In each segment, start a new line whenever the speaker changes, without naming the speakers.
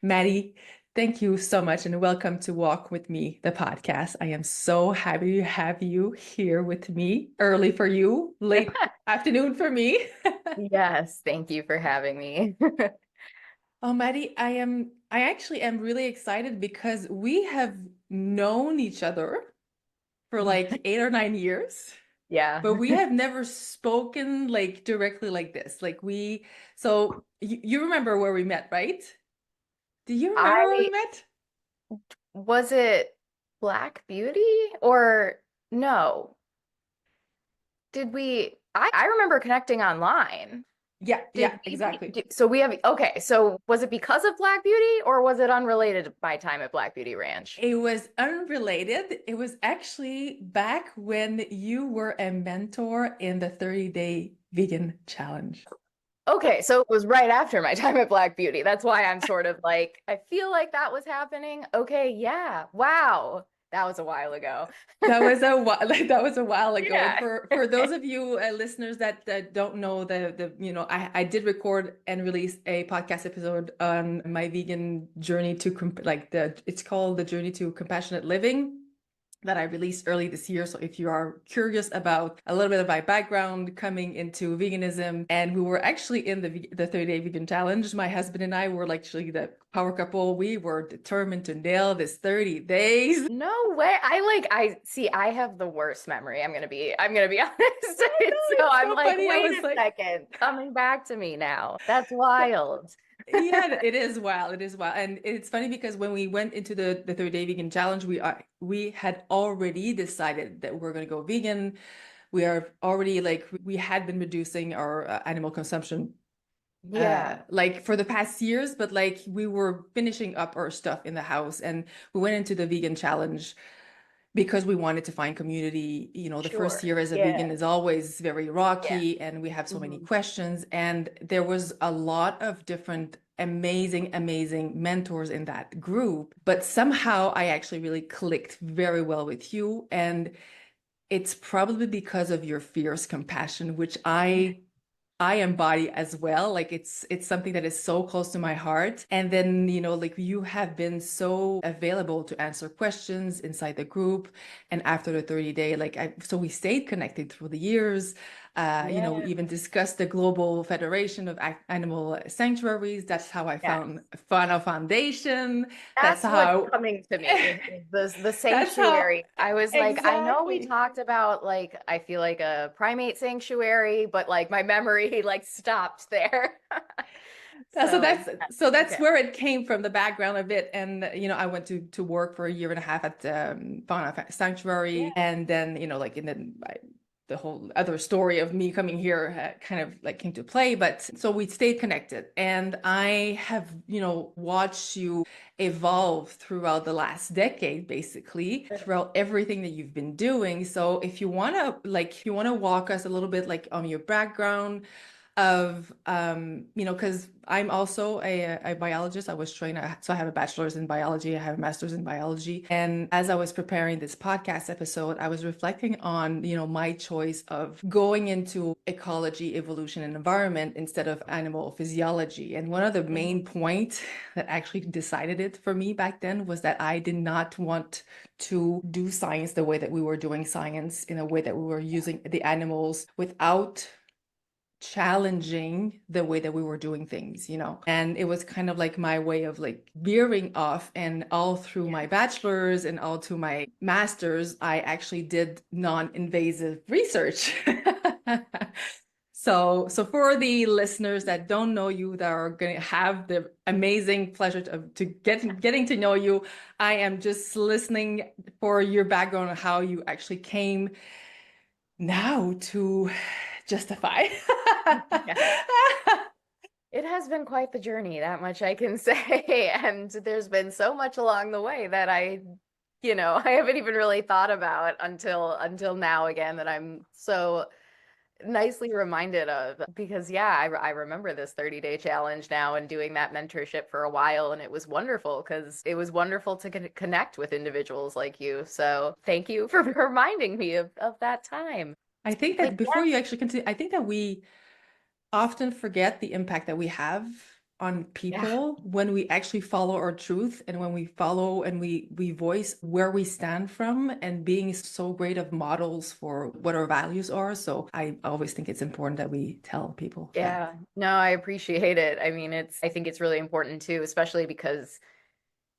Maddie, thank you so much and welcome to Walk With Me, the podcast. I am so happy to have you here with me, early for you, late afternoon for me.
Yes, thank you for having me.
Oh, Maddie, I actually am really excited because we have known each other for like 8 or 9 years,
Yeah.
but we have never spoken like directly like this. So you remember where we met, right? Do you remember where we
I
met?
was it Black Beauty or no? Did we I remember connecting online.
Yeah,
Did
yeah,
we
exactly.
so we have okay, so was it because of Black Beauty or was it unrelated to my time at Black Beauty Ranch?
It was unrelated. It was actually back when you were a mentor in the 30-day vegan challenge.
Okay, so it was right after my time at Black Beauty. That's why I'm sort of like, I feel like that was happening. Okay, yeah. Wow. That was a while ago.
That was a while, like that was a while ago. And
Yeah.
for those of you listeners that don't know I did record and release a podcast episode on my vegan journey to it's called the Journey to Compassionate Living, that I released early this year. So if you are curious about a little bit of my background coming into veganism, and we were actually in the 30-day vegan challenge, my husband and I were actually the power couple. We were determined to nail this 30 days.
No way. I see, I have the worst memory. I'm gonna be honest. So
It's
I'm
so
like,
funny. I
wait
was
a
like,
second, coming back to me now. That's wild.
yeah, it is wild. It is wild. And it's funny because when we went into the 30-day vegan challenge, we had already decided that we're going to go vegan. We are already we had been reducing our animal consumption
Yeah.
like for the past years, but like we were finishing up our stuff in the house and we went into the vegan challenge because we wanted to find community. The first
Sure.
year as a
Yeah.
vegan is always very
Yeah.
rocky and we have so many
Mhm.
questions. And there was a lot of different amazing mentors in that group. But somehow I actually really clicked very well with you. And it's probably because of your fierce compassion, which I embody as well. Like it's something that is so close to my heart. And then, like you have been so available to answer questions inside the group. And after the 30-day, so we stayed connected through the years. We
Yeah.
even discussed the Global Federation of Animal Sanctuaries. That's how I
Yeah.
found Fauna Foundation. That's
That's what's
how
coming to me. The
that's how
sanctuary. I was like, I know we
exactly.
talked about like I feel like a primate sanctuary, but like my memory like stopped there.
So
So
that's
yeah.
so that's
Okay.
where it came from, the background of it. And I went to work for a year and a half at Fauna Sanctuary,
Yeah.
and then like in the whole other story of me coming here kind of like came to play. But so we stayed connected, and I have watched you evolve throughout the last decade, basically throughout everything that you've been doing. So if you want to walk us a little bit like on your background of because I'm also a biologist. I was trained, so I have a bachelor's in biology, I have a master's in biology. And as I was preparing this podcast episode, I was reflecting on my choice of going into ecology, evolution, and environment instead of animal physiology. And one of the main
Mhm.
points that actually decided it for me back then was that I did not want to do science the way that we were doing science, in a way that we were using the animals without challenging the way that we were doing things. And it was kind of like my way of like veering off. And all through my
Yeah.
bachelor's and all to my master's, I actually did non-invasive research. So for the listeners that don't know you, that are going to have the amazing pleasure to getting to know you, I am just listening for your background on how you actually came now to justify.
Yeah. It has been quite the journey, that much I can say. And there's been so much along the way that I haven't even really thought about until now again that I'm so nicely reminded of because yeah, I remember this 30-day challenge now and doing that mentorship for a while and it was wonderful because it was wonderful to connect with individuals like you. So thank you for reminding me of that time.
I think
But
that before you actually continue, I think that we often forget the impact that we have on
Yeah.
people when we actually follow our truth, and when we follow and we voice where we stand from, and being so great of models for what our values are. So I always think it's important that we tell people that.
Yeah. No, I appreciate it. I mean, I think it's really important too, especially because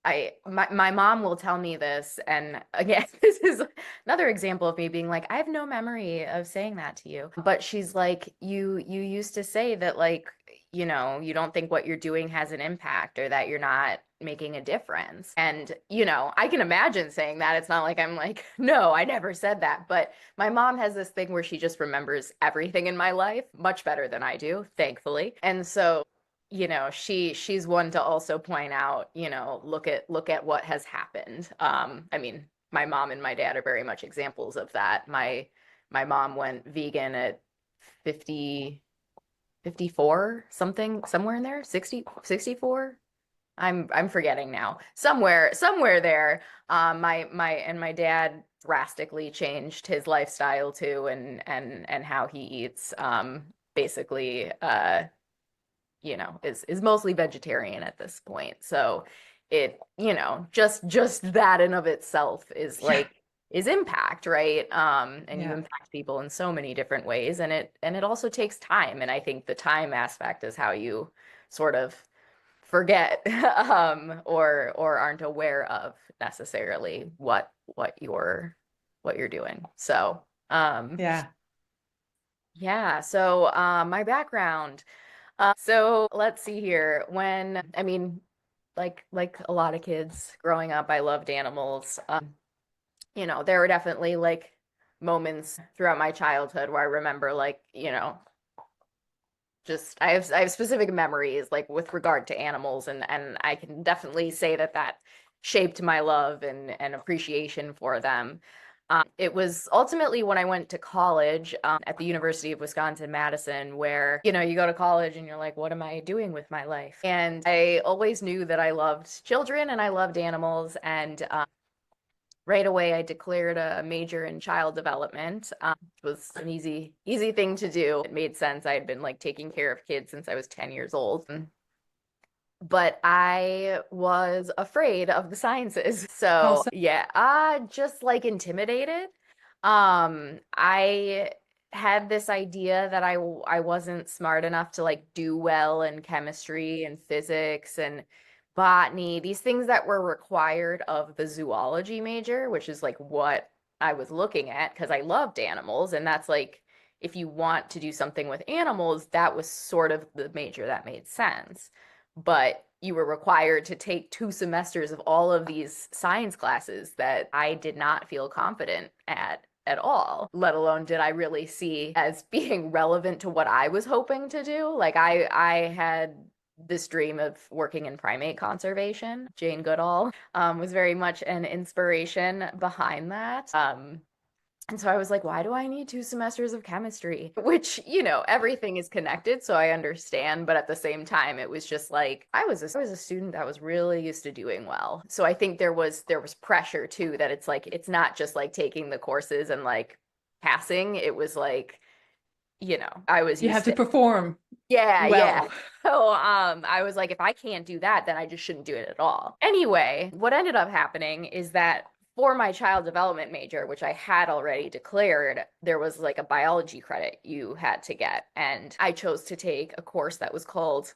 my mom will tell me this, and again, this is another example of me being like, I have no memory of saying that to you. But she's like, you used to say that, like, you don't think what you're doing has an impact, or that you're not making a difference. And, I can imagine saying that. It's not like I'm like, no, I never said that. But my mom has this thing where she just remembers everything in my life much better than I do, thankfully. And so she's one to also point out, look at what has happened. I mean, my mom and my dad are very much examples of that. My mom went vegan at 50, 54, somewhere in there, 60, 64. I'm forgetting now. Somewhere there. My dad drastically changed his lifestyle too, and how he eats. Basically, is mostly vegetarian at this point. So just that in of itself is
Yeah.
like is impact, right? And you
Yeah.
impact people in so many different ways, and it also takes time. And I think the time aspect is how you sort of forget or aren't aware of necessarily what you're doing. So
Yeah.
yeah, so my background. So let's see here. I mean, like a lot of kids growing up, I loved animals. There were definitely like moments throughout my childhood where I remember like, just I have specific memories like with regard to animals, and I can definitely say that shaped my love and appreciation for them. It was ultimately when I went to college at the University of Wisconsin-Madison, where, you go to college and you're like, what am I doing with my life? And I always knew that I loved children and I loved animals. And right away, I declared a major in child development. It was an easy thing to do. It made sense. I had been like taking care of kids since I was 10 years old. But I was afraid of the sciences.
How
So
so?
yeah, just like intimidated. I had this idea that I wasn't smart enough to like do well in chemistry and physics and botany, these things that were required of the zoology major, which is like what I was looking at because I loved animals. And that's like, if you want to do something with animals, that was sort of the major that made sense. But you were required to take 2 semesters of all of these science classes that I did not feel confident at all, let alone did I really see as being relevant to what I was hoping to do. Like I had this dream of working in primate conservation. Jane Goodall was very much an inspiration behind that. And so I was like, why do I need 2 semesters of chemistry? Which, everything is connected, so I understand. But at the same time, it was just like I was a student that was really used to doing well. So I think there was pressure too, that it's like it's not just like taking the courses and like passing. It was like, I was
You
used
have to
to.
perform
Yeah, yeah.
well.
So I was like, if I can't do that, then I just shouldn't do it at all. Anyway, what ended up happening is that for my child development major, which I had already declared, there was like a biology credit you had to get. And I chose to take a course that was called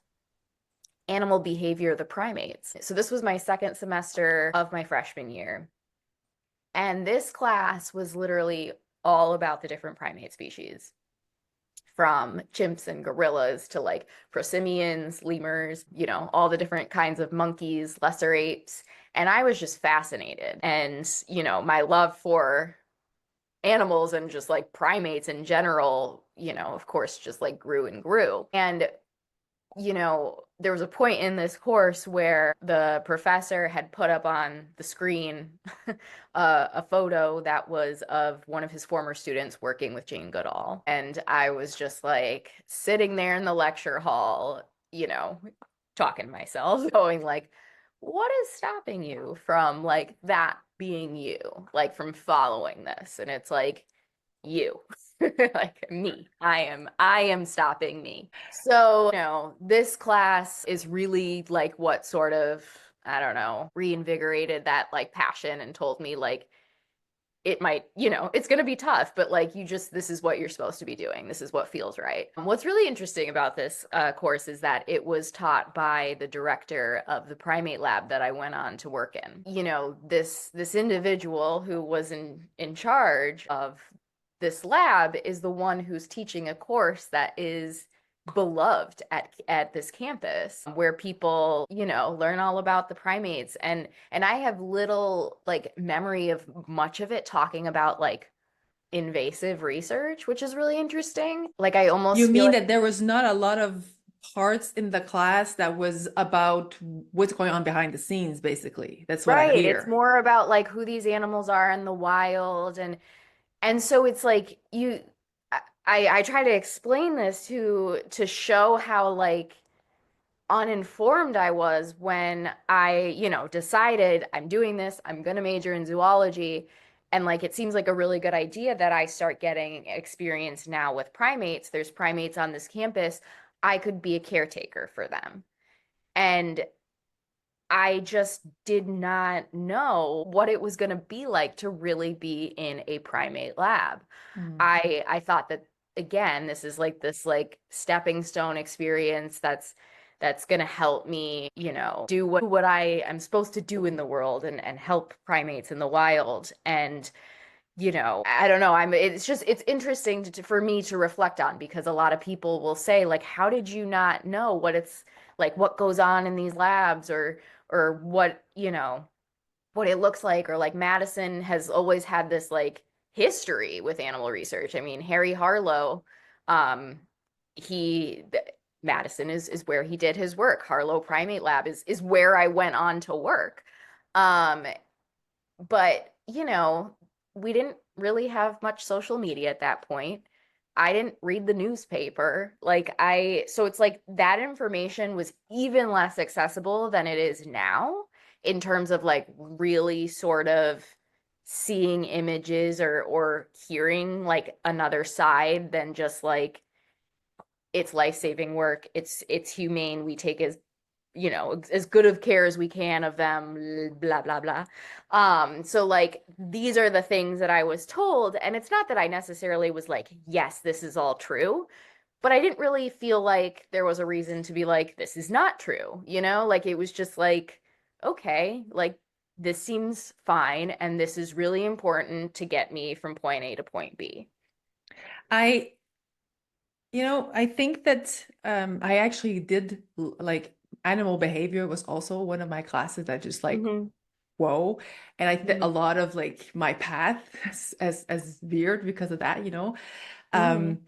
Animal Behavior of the Primates. So this was my second semester of my freshman year. And this class was literally all about the different primate species, from chimps and gorillas to like prosimians, lemurs, all the different kinds of monkeys, lesser apes. And I was just fascinated. And, my love for animals and just like primates in general, of course, just like grew and grew. And there was a point in this course where the professor had put up on the screen a photo that was of one of his former students working with Jane Goodall. And I was just like sitting there in the lecture hall, talking to myself, going like, what is stopping you from like that being you, like from following this? And it's like, you. Like me. I am stopping me. So, this class is really like what sort of, I don't know, reinvigorated that like passion and told me like it might, it's going to be tough, but like this is what you're supposed to be doing. This is what feels right. What's really interesting about this course is that it was taught by the director of the primate lab that I went on to work in. This individual who was in charge of this lab is the one who's teaching a course that is beloved at this campus where people learn all about the primates, and I have little like memory of much of it talking about like invasive research, which is really interesting. Like I
You
almost feel
mean
like
that there was not a lot of parts in the class that was about what's going on behind the scenes, basically? That's what I
right, it's
hear.
more about like who these animals are in the wild, and so it's like I try to explain this to show how like uninformed I was when I, decided I'm doing this, I'm going to major in zoology. And like, it seems like a really good idea that I start getting experience now with primates. There's primates on this campus. I could be a caretaker for them. And I just did not know what it was going to be like to really be in a primate lab.
Mm.
I thought that again, this is like this like stepping stone experience that's going to help me, do what I am supposed to do in the world and help primates in the wild. And I don't know, it's interesting for me to reflect on, because a lot of people will say like, how did you not know what it's like, what goes on in these labs, or what, what it looks like, or like Madison has always had this like history with animal research. I mean, Harry Harlow, um, he Madison is where he did his work. Harlow Primate Lab is where I went on to work. Um, but we didn't really have much social media at that point. I didn't read the newspaper. So it's like that information was even less accessible than it is now, in terms of like really sort of seeing images or hearing like another side than just like it's life-saving work. It's humane. We take as good of care as we can of them, blah blah blah. So like these are the things that I was told, and it's not that I necessarily was like, yes, this is all true, but I didn't really feel like there was a reason to be like, this is not true, like it was just like, okay, like this seems fine, and this is really important to get me from point A to point B.
I, I think that I actually did like animal behavior was also one of my classes that just like,
Hmm.
whoa. And I think a
Hmm.
lot of like my path as weird because of that,
Hmm.
Um,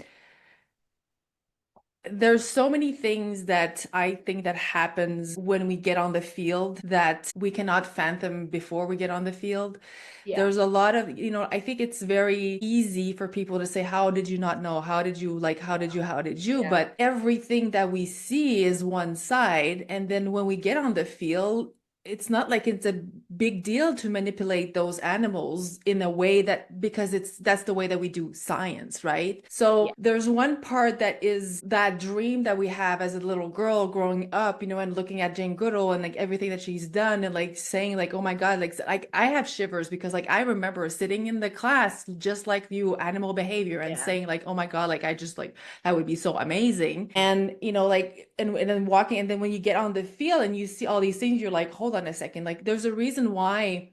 there's so many things that I think that happens when we get on the field that we cannot fathom before we get on the field.
Yeah.
There's a lot of, I think it's very easy for people to say, how did you not know? How did you like, how did you?
Yeah.
But everything that we see is one side. And then when we get on the field, it's not like it's a big deal to manipulate those animals in a way that because that's the way that we do science, right?
Yeah.
So there's one part that is that dream that we have as a little girl growing up, and looking at Jane Goodall and like everything that she's done and like saying like, oh my God, like I have shivers because like I remember sitting in the class just like you, animal behavior, and
Yeah.
saying like, oh my God, like I just like that would be so amazing. And like and then walking, and then when you get on the field and you see all these things, you're like, hold on a second, like there's a reason why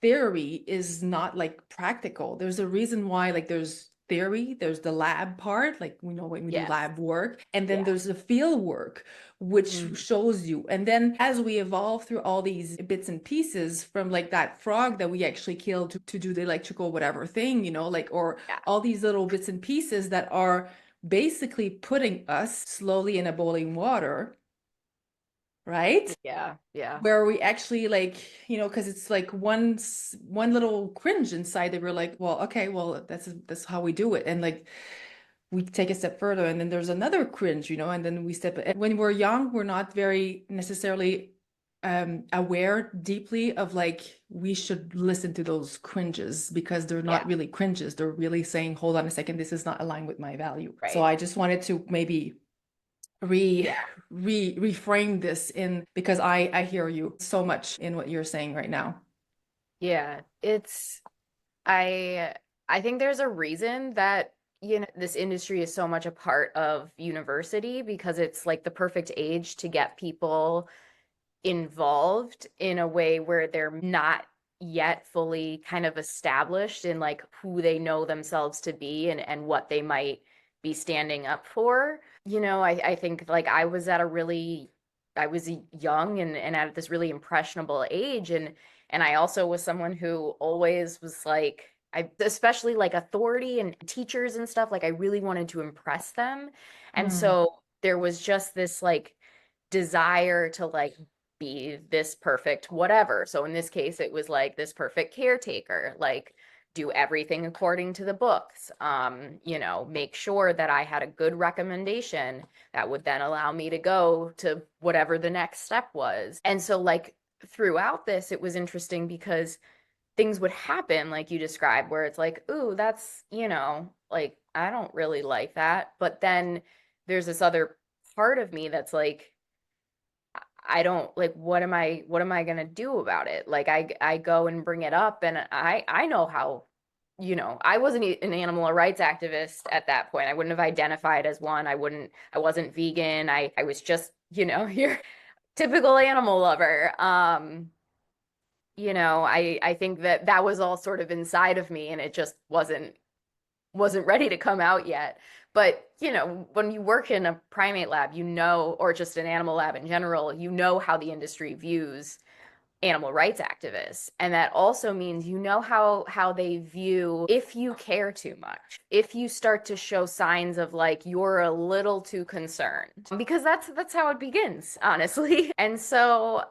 theory is not like practical. There's a reason why like there's theory, there's the lab part, like we know when we do
Yes.
lab work, and then
Yeah.
there's the field work, which
Mhm.
shows you. And then as we evolve through all these bits and pieces from like that frog that we actually killed to do the electrical whatever thing, like, or
Yeah.
all these little bits and pieces that are basically putting us slowly in a boiling water, right?
Yeah. Yeah.
Where we actually like, because it's like one little cringe inside that we're like, well, okay, well, that's how we do it. And like we take a step further, and then there's another cringe, and then we step. And when we're young, we're not very necessarily aware deeply of like, we should listen to those cringes because they're not
Yeah,
really cringes. They're really saying, hold on a second, this is not aligned with my value. So
right.
I just wanted to maybe
Yeah.
reframe this in, because I hear you so much in what you're saying right now.
Yeah. I I think there's a reason that, this industry is so much a part of university because it's like the perfect age to get people involved in a way where they're not yet fully kind of established in like who they know themselves to be and what they might be standing up for. I think like I was young and at this really impressionable age, and I also was someone who always was like, especially like authority and teachers and stuff, like I really wanted to impress them. And
Mm.
so there was just this like desire to like be this perfect whatever. So in this case, it was like this perfect caretaker, like do everything according to the books, make sure that I had a good recommendation that would then allow me to go to whatever the next step was. And so like throughout this, it was interesting because things would happen like you described, where it's like, ooh, that's, like I don't really like that. But then there's this other part of me that's like, I don't like, what am I gonna do about it? Like I go and bring it up, and I know how, I wasn't an animal rights activist at that point. I wouldn't have identified as one. I wasn't vegan. I was just, your typical animal lover. I think that was all sort of inside of me, and it just wasn't ready to come out yet. But, when you work in a primate lab, or just an animal lab in general, how the industry views animal rights activists. And that also means how they view if you care too much, if you start to show signs of like you're a little too concerned, because that's how it begins, honestly. And so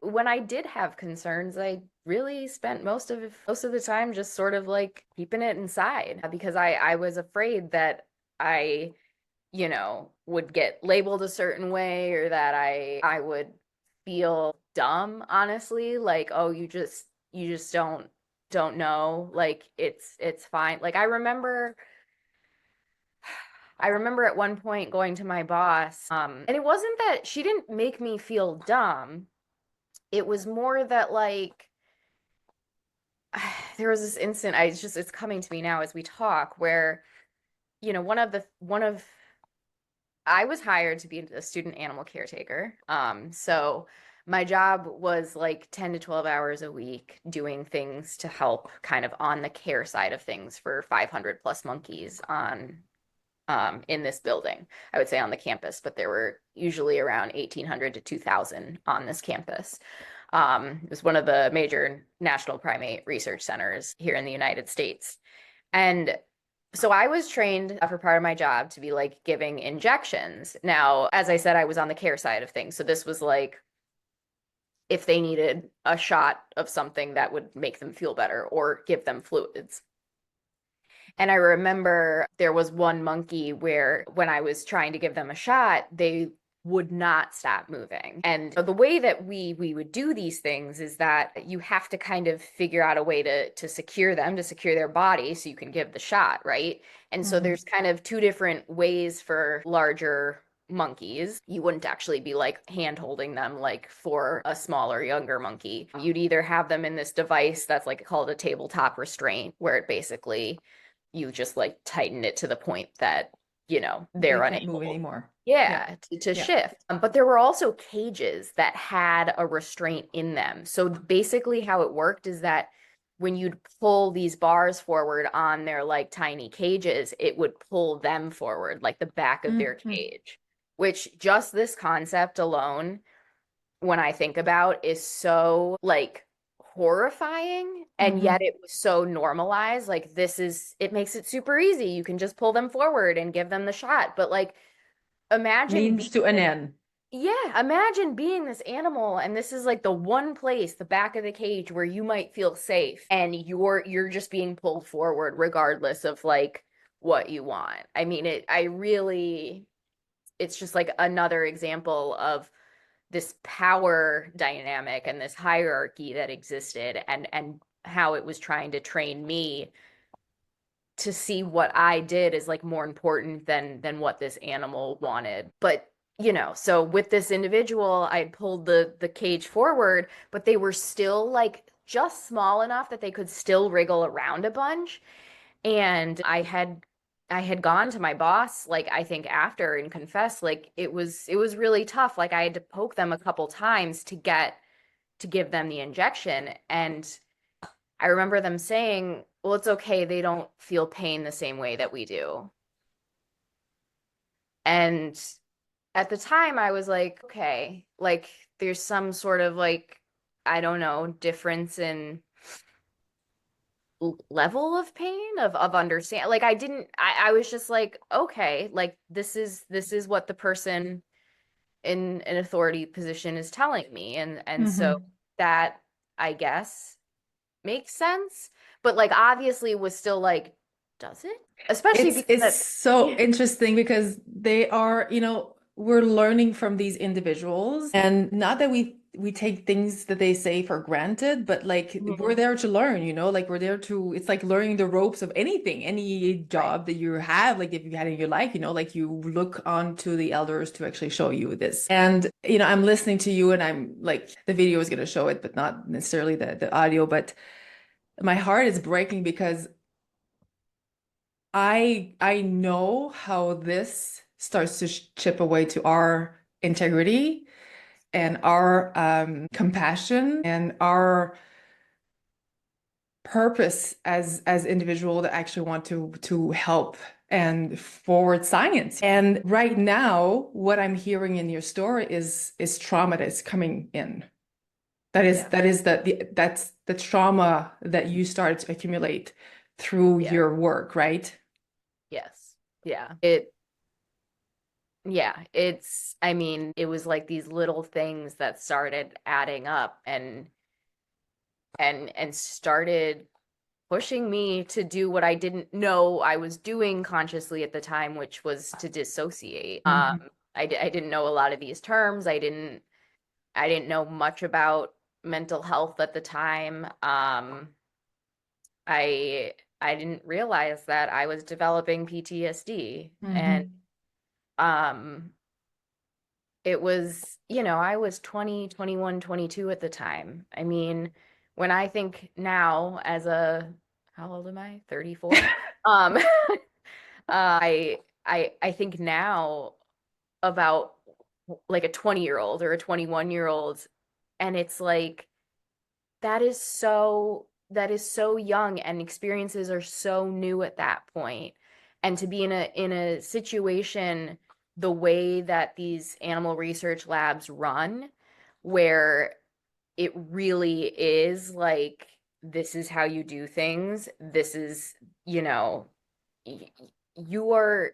when I did have concerns, I really spent most of the time just sort of like keeping it inside because I was afraid that I would get labeled a certain way, or that I would feel dumb, honestly, like, oh, you just don't know, like it's fine. Like I remember at one point going to my boss, and it wasn't that she didn't make me feel dumb. It was more that like there was this instant, it's coming to me now as we talk, where one of I was hired to be a student animal caretaker. So my job was like 10 to 12 hours a week doing things to help kind of on the care side of things for 500 plus monkeys in this building. I would say on the campus, but there were usually around 1,800 to 2,000 on this campus. It was one of the major national primate research centers here in the United States. And so I was trained for part of my job to be like giving injections. Now, as I said, I was on the care side of things. So this was like if they needed a shot of something that would make them feel better or give them fluids. And I remember there was one monkey where when I was trying to give them a shot, they would not stop moving. And the way that we would do these things is that you have to kind of figure out a way to secure them, to secure their body so you can give the shot, right? And so
Mhm.
there's kind of two different ways for larger monkeys. You wouldn't actually be like hand holding them like for a smaller, younger monkey. You'd either have them in this device that's like called a tabletop restraint, where it basically you just like tighten it to the point that,
They
they're
can't move
unable,
anymore. Yeah.
yeah, to
Yeah.
shift. But there were also cages that had a restraint in them. So basically, how it worked is that when you'd pull these bars forward on their like tiny cages, it would pull them forward, like the back of their
Mhm.
cage, which just this concept alone, when I think about, is so like horrifying. And yet
Mhm.
it was so normalized. Like, it makes it super easy. You can just pull them forward and give them the shot. But like, imagine
Means
being
to an
this,
end.
yeah, imagine being this animal, and this is like the one place, the back of the cage, where you might feel safe, and you're just being pulled forward regardless of like what you want. I mean, it's just like another example of this power dynamic and this hierarchy that existed, and how it was trying to train me to see what I did is like more important than what this animal wanted. But so with this individual, I pulled the cage forward, but they were still like just small enough that they could still wriggle around a bunch. And I had gone to my boss, like I think after, and confessed like it was really tough. Like I had to poke them a couple times to give them the injection. And I remember them saying, well, it's okay. They don't feel pain the same way that we do. And at the time, I was like, okay, like there's some sort of like, I don't know, difference in level of pain of understand. Like I was just like, okay, like this is what the person in an authority position is telling me. And so
Mm-hmm.
that, I guess, makes sense, but like obviously was still like, does it? Especially because
It's so interesting because they are, we're learning from these individuals, and not that we take things that they say for granted, but like we're
Mhm.
there to learn, like we're there to, it's like learning the ropes of anything, any
Right.
job that you have, like if you had in your life, like you look on to the elders to actually show you this. And, I'm listening to you and I'm like, the video is going to show it, but not necessarily the audio, but my heart is breaking because I know how this starts to chip away to our integrity and our compassion and our purpose as individual that actually want to help and forward science. And right now, what I'm hearing in your story is trauma that is coming in.
Yeah.
That's the trauma that you started to accumulate through
Yeah.
your work, right?
Yes. Yeah. I mean, it was like these little things that started adding up and started pushing me to do what I didn't know I was doing consciously at the time, which was to dissociate.
Mhm.
I didn't know a lot of these terms. I didn't know much about mental health at the time. I didn't realize that I was developing PTSD. And
Mhm.
um it was, I was 20, 21, 22 at the time. I mean, when I think now as how old am I? 34. Um I think now about like a 20-year-old or a 21-year-old, and it's like that is so young, and experiences are so new at that point. And to be in a situation the way that these animal research labs run, where it really is like, this is how you do things. This is, you know, y- you are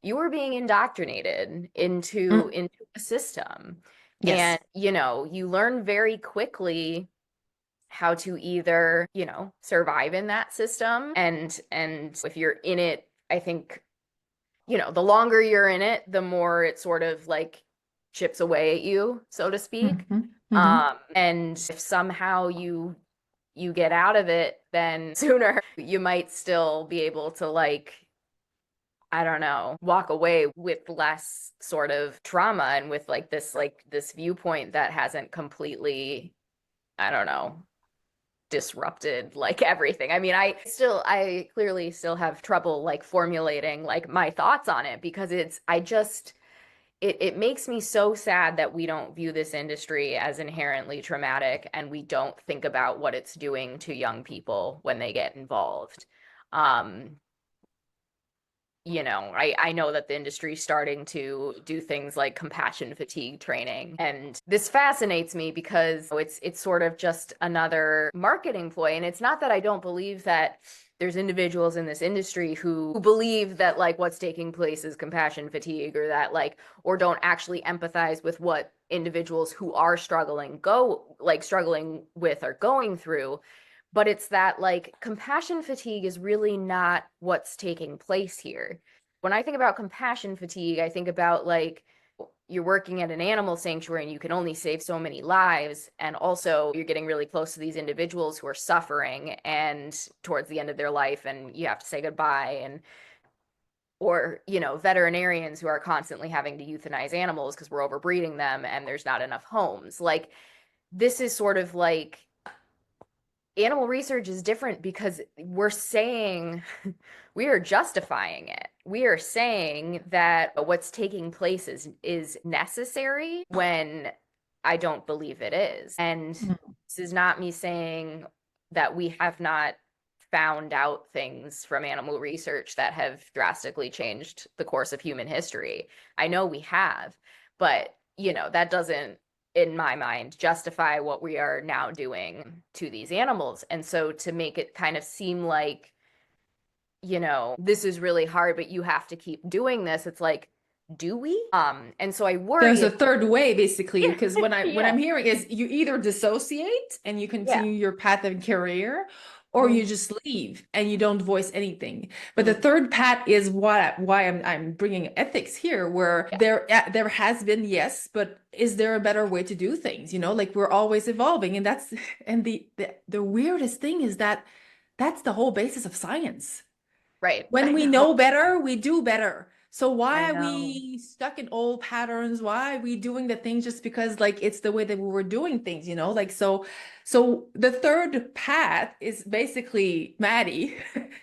you are being indoctrinated into
Mm.
a system.
Yes.
And you learn very quickly how to either, survive in that system. And if you're in it, I think, the longer you're in it, the more it sort of like chips away at you, so to speak.
Mhm. Mhm.
And if somehow you get out of it, then sooner you might still be able to, like, I don't know, walk away with less sort of trauma, and with like this viewpoint that hasn't completely, I don't know, disrupted like everything. I mean, I clearly still have trouble like formulating like my thoughts on it, because it makes me so sad that we don't view this industry as inherently traumatic, and we don't think about what it's doing to young people when they get involved. Um, I know that the industry is starting to do things like compassion fatigue training. And this fascinates me because it's sort of just another marketing ploy. And it's not that I don't believe that there's individuals in this industry who believe that like what's taking place is compassion fatigue, or that like, or don't actually empathize with what individuals who are struggling with or going through. But it's that like compassion fatigue is really not what's taking place here. When I think about compassion fatigue, I think about like, you're working at an animal sanctuary and you can only save so many lives. And also you're getting really close to these individuals who are suffering and towards the end of their life, and you have to say goodbye. And or, you know, veterinarians who are constantly having to euthanize animals because we're overbreeding them and there's not enough homes. Like, this is sort of like, animal research is different because we're saying we are justifying it. We are saying that what's taking place is necessary when I don't believe it is. And this is not me saying that we have not found out things from animal research that have drastically changed the course of human history. I know we have, but you know, that doesn't, in my mind, justify what we are now doing to these animals. And so to make it kind of seem like, you know, this is really hard, but you have to keep doing this, it's like, do we? And so I worry.
There's a third way, basically,
Yeah.
because what
Yeah.
I'm hearing is you either dissociate and you continue your path of career, or you just leave and you don't voice anything. But the third path is why I'm bringing ethics here, where there has been, yes, but is there a better way to do things? You know, like, we're always evolving, and that's and the weirdest thing is that that's the whole basis of science.
Right.
When we know better, we do better. So why
I
are
know.
we stuck in old patterns? Why are we doing the things just because, like, it's the way that we were doing things, you know? Like, so the third path is basically Maddie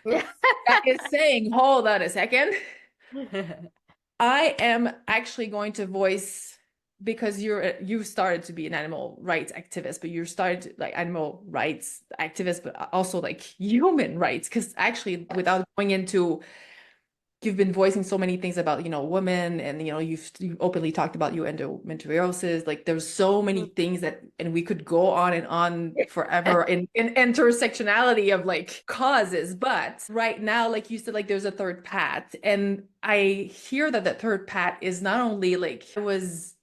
that is saying, hold on a second. I am actually going to voice, because you started to be an animal rights activist, but you started to, like, animal rights activist, but also like human rights, because actually, without going into, you've been voicing so many things about, you know, women, and, you know, you've openly talked about your endometriosis. Like, there's so many things that, and we could go on and on forever in intersectionality of like causes. But right now, like you said, like, there's a third path, and I hear that the third path is not only like it was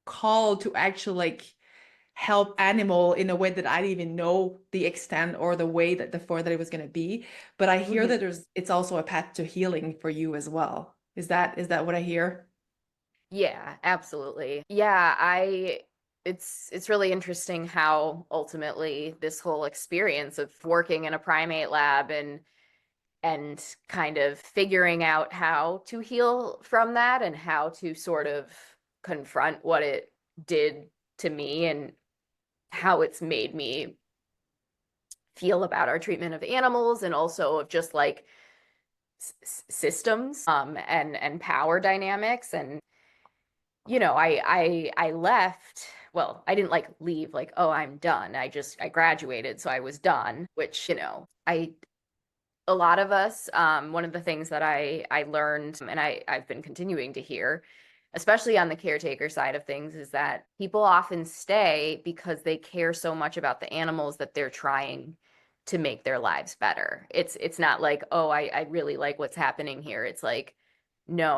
called to actually like help animal in a way that I didn't even know the extent or the way that that it was going to be. But I hear that it's also a path to healing for you as well. Is that what I hear?
Yeah, absolutely. Yeah, it's really interesting how ultimately this whole experience of working in a primate lab and kind of figuring out how to heal from that and how to sort of confront what it did to me and how it's made me feel about our treatment of animals, and also of just like systems and power dynamics. And you know, I left, well, I didn't like leave like, oh, I'm done. I graduated, so I was done, which, you know, a lot of us, one of the things that I learned, and I've been continuing to hear, especially on the caretaker side of things, is that people often stay because they care so much about the animals that they're trying to make their lives better. It's not like, oh, I really like what's happening here. It's like, no,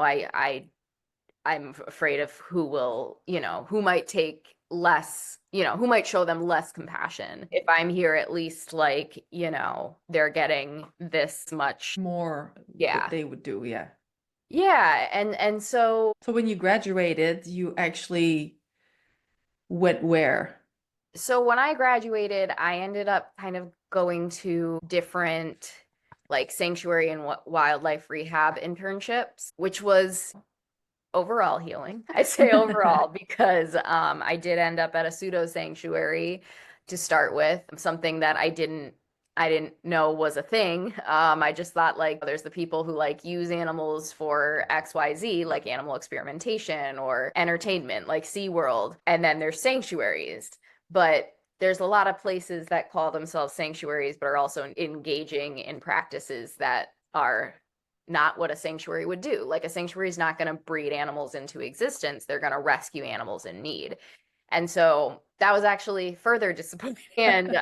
I'm afraid of who will, you know, who might take less, you know, who might show them less compassion. If I'm here, at least, like, you know, they're getting this much
More
Yeah.
that they would do, yeah.
Yeah. And so
So when you graduated, you actually went where?
when I graduated, I ended up kind of going to different like sanctuary and wildlife rehab internships, which was overall healing. I say overall because I did end up at a pseudo sanctuary to start with, something that I didn't know was a thing. I just thought, like, there's the people who like use animals for XYZ, like animal experimentation or entertainment, like SeaWorld, and then there's sanctuaries. But there's a lot of places that call themselves sanctuaries, but are also engaging in practices that are not what a sanctuary would do. Like, a sanctuary is not going to breed animals into existence. They're going to rescue animals in need. And so that was actually further disappointing and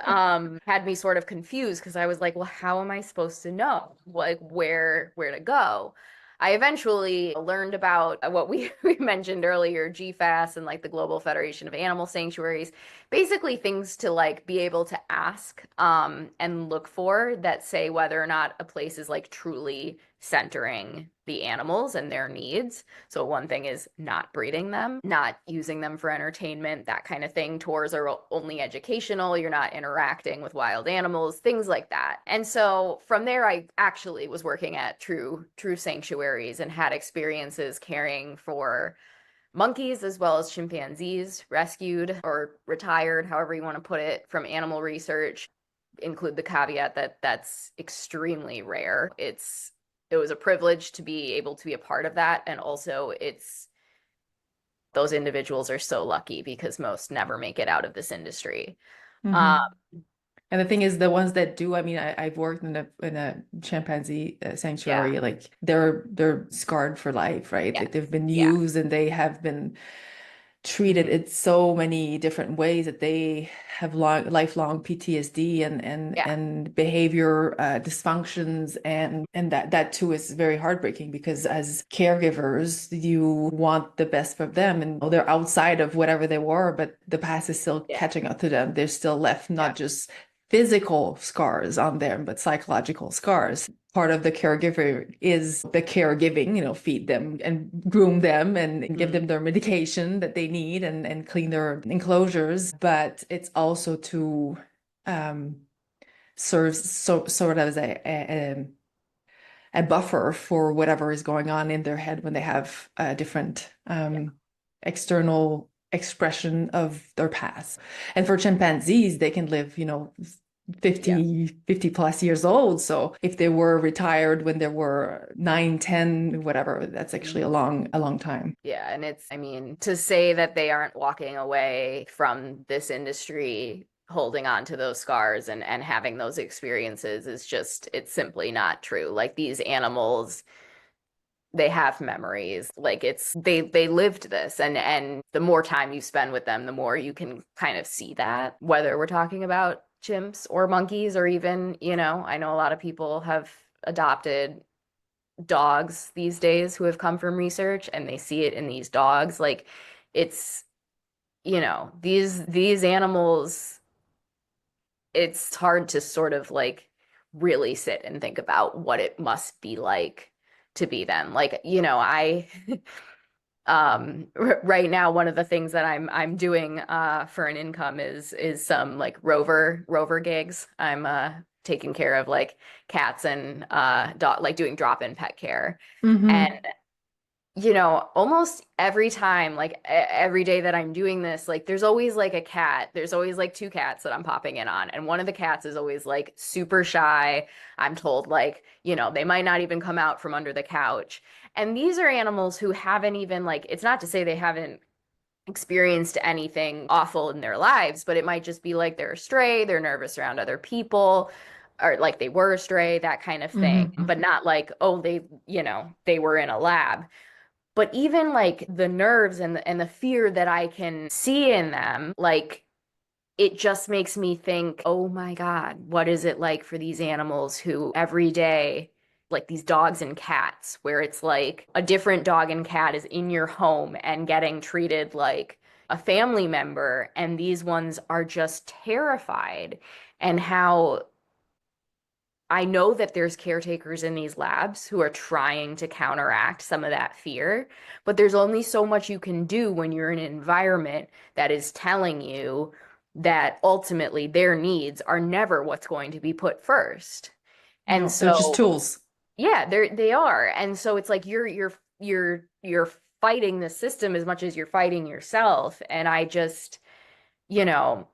had me sort of confused, because I was like, well, how am I supposed to know like where to go? I eventually learned about what we mentioned earlier, GFAS, and like the Global Federation of Animal Sanctuaries, basically things to like be able to ask and look for that say whether or not a place is like truly centering the animals and their needs. So one thing is not breeding them, not using them for entertainment, that kind of thing. Tours are only educational. You're not interacting with wild animals, things like that. And so from there, I actually was working at true sanctuaries and had experiences caring for monkeys as well as chimpanzees, rescued or retired, however you want to put it, from animal research. Include the caveat that that's extremely rare. It was a privilege to be able to be a part of that. And also those individuals are so lucky because most never make it out of this industry. Um,
And the thing is, the ones that do, I mean, I've worked in a chimpanzee sanctuary,
yeah,
like they're scarred for life, right?
yeah,
Like they've been
yeah.
used and they have been treated
Mhm.
in so many different ways that they have lifelong PTSD
Yeah,
and behavior dysfunctions, and that too is very heartbreaking because as caregivers you want the best for them, and they're outside of whatever they were, but the past is still
yeah,
catching up to them. They're still left
yeah.
not just physical scars on them, but psychological scars. Part of the caregiver is the caregiving, feed them and groom them and give
Mhm.
them their medication that they need and clean their enclosures. But it's also to um, serve sort of as a buffer for whatever is going on in their head when they have a different
Yeah,
external expression of their past. And for chimpanzees, they can live,
yeah.
50 plus years old. So if they were retired when they were 9, 10, whatever, that's actually
Mhm.
a long time.
Yeah, and I mean, to say that they aren't walking away from this industry, holding on to those scars and having those experiences is just, it's simply not true. Like these animals, they have memories. Like they lived this, and the more time you spend with them, the more you can kind of see that, whether we're talking about chimps or monkeys or even, I know a lot of people have adopted dogs these days who have come from research and they see it in these dogs. Like it's, these animals, it's hard to sort of like really sit and think about what it must be like to be them. Like, I right now one of the things that I'm doing for an income is some like rover gigs. I'm taking care of like cats and dog, like doing drop-in pet care. And
Mm-hmm.
almost every time, like every day that I'm doing this, like there's always like a cat. There's always like two cats that I'm popping in on. And one of the cats is always like super shy. I'm told like, they might not even come out from under the couch. And these are animals who haven't even like, it's not to say they haven't experienced anything awful in their lives, but it might just be like they're a stray, they're nervous around other people, or like they were a stray, that kind of thing.
Mm-hmm.
But not like, oh, they were in a lab. But even like the nerves and the fear that I can see in them, like it just makes me think, oh my God, what is it like for these animals who every day, like these dogs and cats, where it's like a different dog and cat is in your home and getting treated like a family member, and these ones are just terrified. And how I know that there's caretakers in these labs who are trying to counteract some of that fear, but there's only so much you can do when you're in an environment that is telling you that ultimately their needs are never what's going to be put first. And
No, they're just
so,
tools.
yeah, they are. And so it's like you're fighting the system as much as you're fighting yourself. And I just, you know,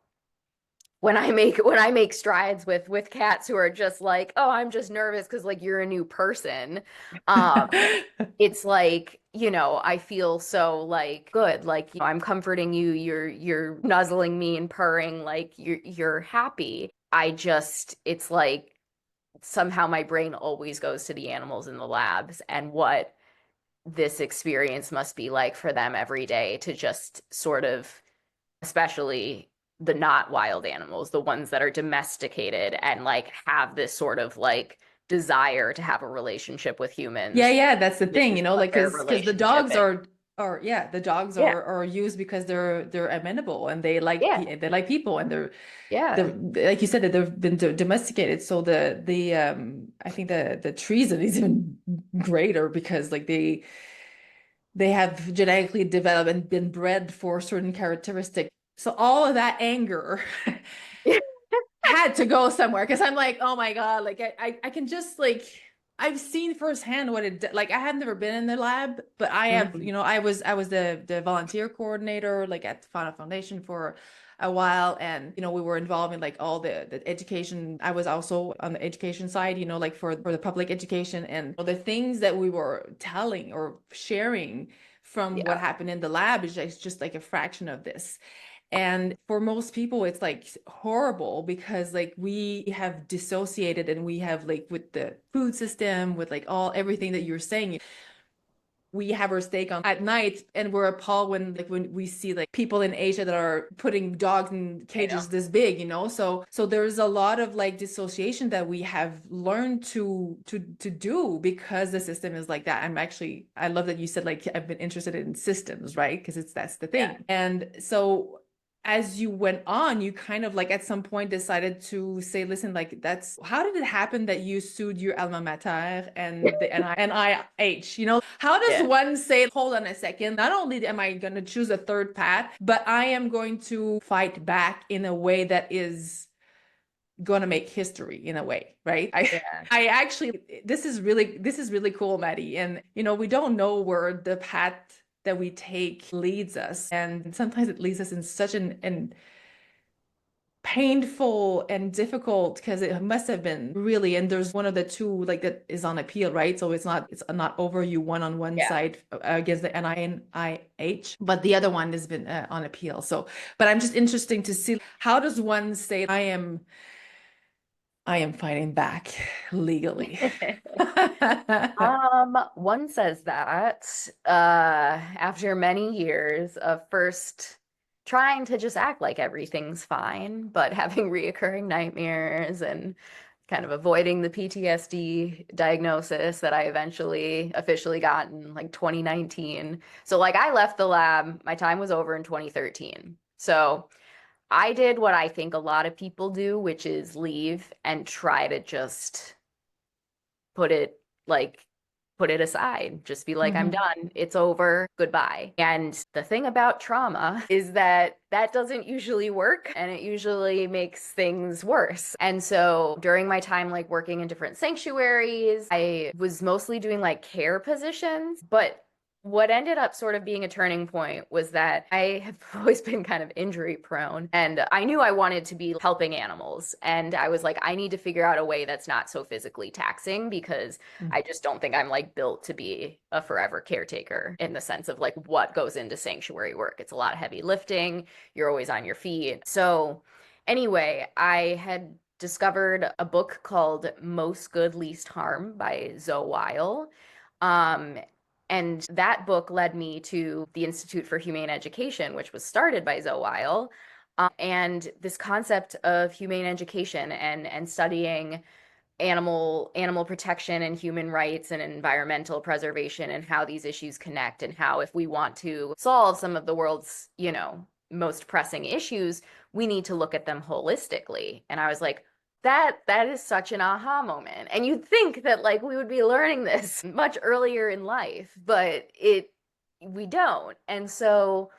when I make strides with cats who are just like, oh, I'm just nervous because like you're a new person, um it's like, I feel so like good, like, I'm comforting you, you're nuzzling me and purring, like you're happy. It's like somehow my brain always goes to the animals in the labs and what this experience must be like for them every day to just sort of, especially the not wild animals, the ones that are domesticated and like have this sort of like desire to have a relationship with
Yeah,
humans.
yeah, that's the
This
thing,
is what
like
their
because the
relationship
dogs
is.
or yeah, the dogs
Yeah.
are used because they're amenable and
Yeah.
they like people, and
Yeah.
they're like you said, that they've been domesticated. So the I think the treason is even greater because like they have genetically developed and been bred for certain characteristics. So all of that anger had to go somewhere, because I'm like, oh my God, like I can just like I've seen firsthand what like I have never been in the lab, but I have,
Mhm.
I was the volunteer coordinator like at the Fauna Foundation for a while, and we were involved in like all the education. I was also on the education side, like for the public education, and the things that we were telling or sharing from what
Yeah.
happened in the lab is just like a fraction of this. And for most people, it's like horrible because like we have dissociated, and we have like with the food system, with like everything that you're saying, we have our steak on at night, and we're appalled when we see like people in Asia that are putting dogs in
I know.
cages this big, so there's a lot of like dissociation that we have learned to do because the system is like that. I love that you said like I've been interested in systems, right? Because that's the
Yeah.
thing. And so as you went on, you kind of like at some point decided to say, listen, like that's how did it happen that you sued your alma mater and the NIH? How does
Yeah.
one say, hold on a second, not only am I going to choose a third path, but I am going to fight back in a way that is going to make history in a way, right?
Yeah.
I actually, this is really cool, Maddie. And, we don't know where the path that we take leads us. And sometimes it leads us in such an painful and difficult, because it must have been really, and there's one of the two like that is on appeal, right? So it's not over you one on one
Yeah.
side against the NIH, but the other one has been on appeal. So, but I'm just interesting to see, how does one say, I am fighting back legally.
One says that after many years of first trying to just act like everything's fine, but having reoccurring nightmares and kind of avoiding the PTSD diagnosis that I eventually officially got in like 2019. So like I left the lab, my time was over in 2013. So I did what I think a lot of people do, which is leave and try to just put it like put it aside. Just be like, I'm
Mhm.
done. It's over. Goodbye. And the thing about trauma is that that doesn't usually work and it usually makes things worse. And so during my time like working in different sanctuaries, I was mostly doing like care positions, but what ended up sort of being a turning point was that I have always been kind of injury prone and I knew I wanted to be helping animals. And I was like, I need to figure out a way that's not so physically taxing because I just don't think I'm like built to be a forever caretaker in the sense of like what goes into sanctuary work. It's a lot of heavy lifting. You're always on your feet. So anyway, I had discovered a book called Most Good, Least Harm by Zoe Weil. Um, and that book led me to the Institute for Humane Education, which was started by Zoe Weil. And this concept of humane education and studying animal protection and human rights and environmental preservation and how these issues connect and how if we want to solve some of the world's, most pressing issues, we need to look at them holistically. And I was like, that is such an aha moment. And you'd think that like we would be learning this much earlier in life, but we don't. And so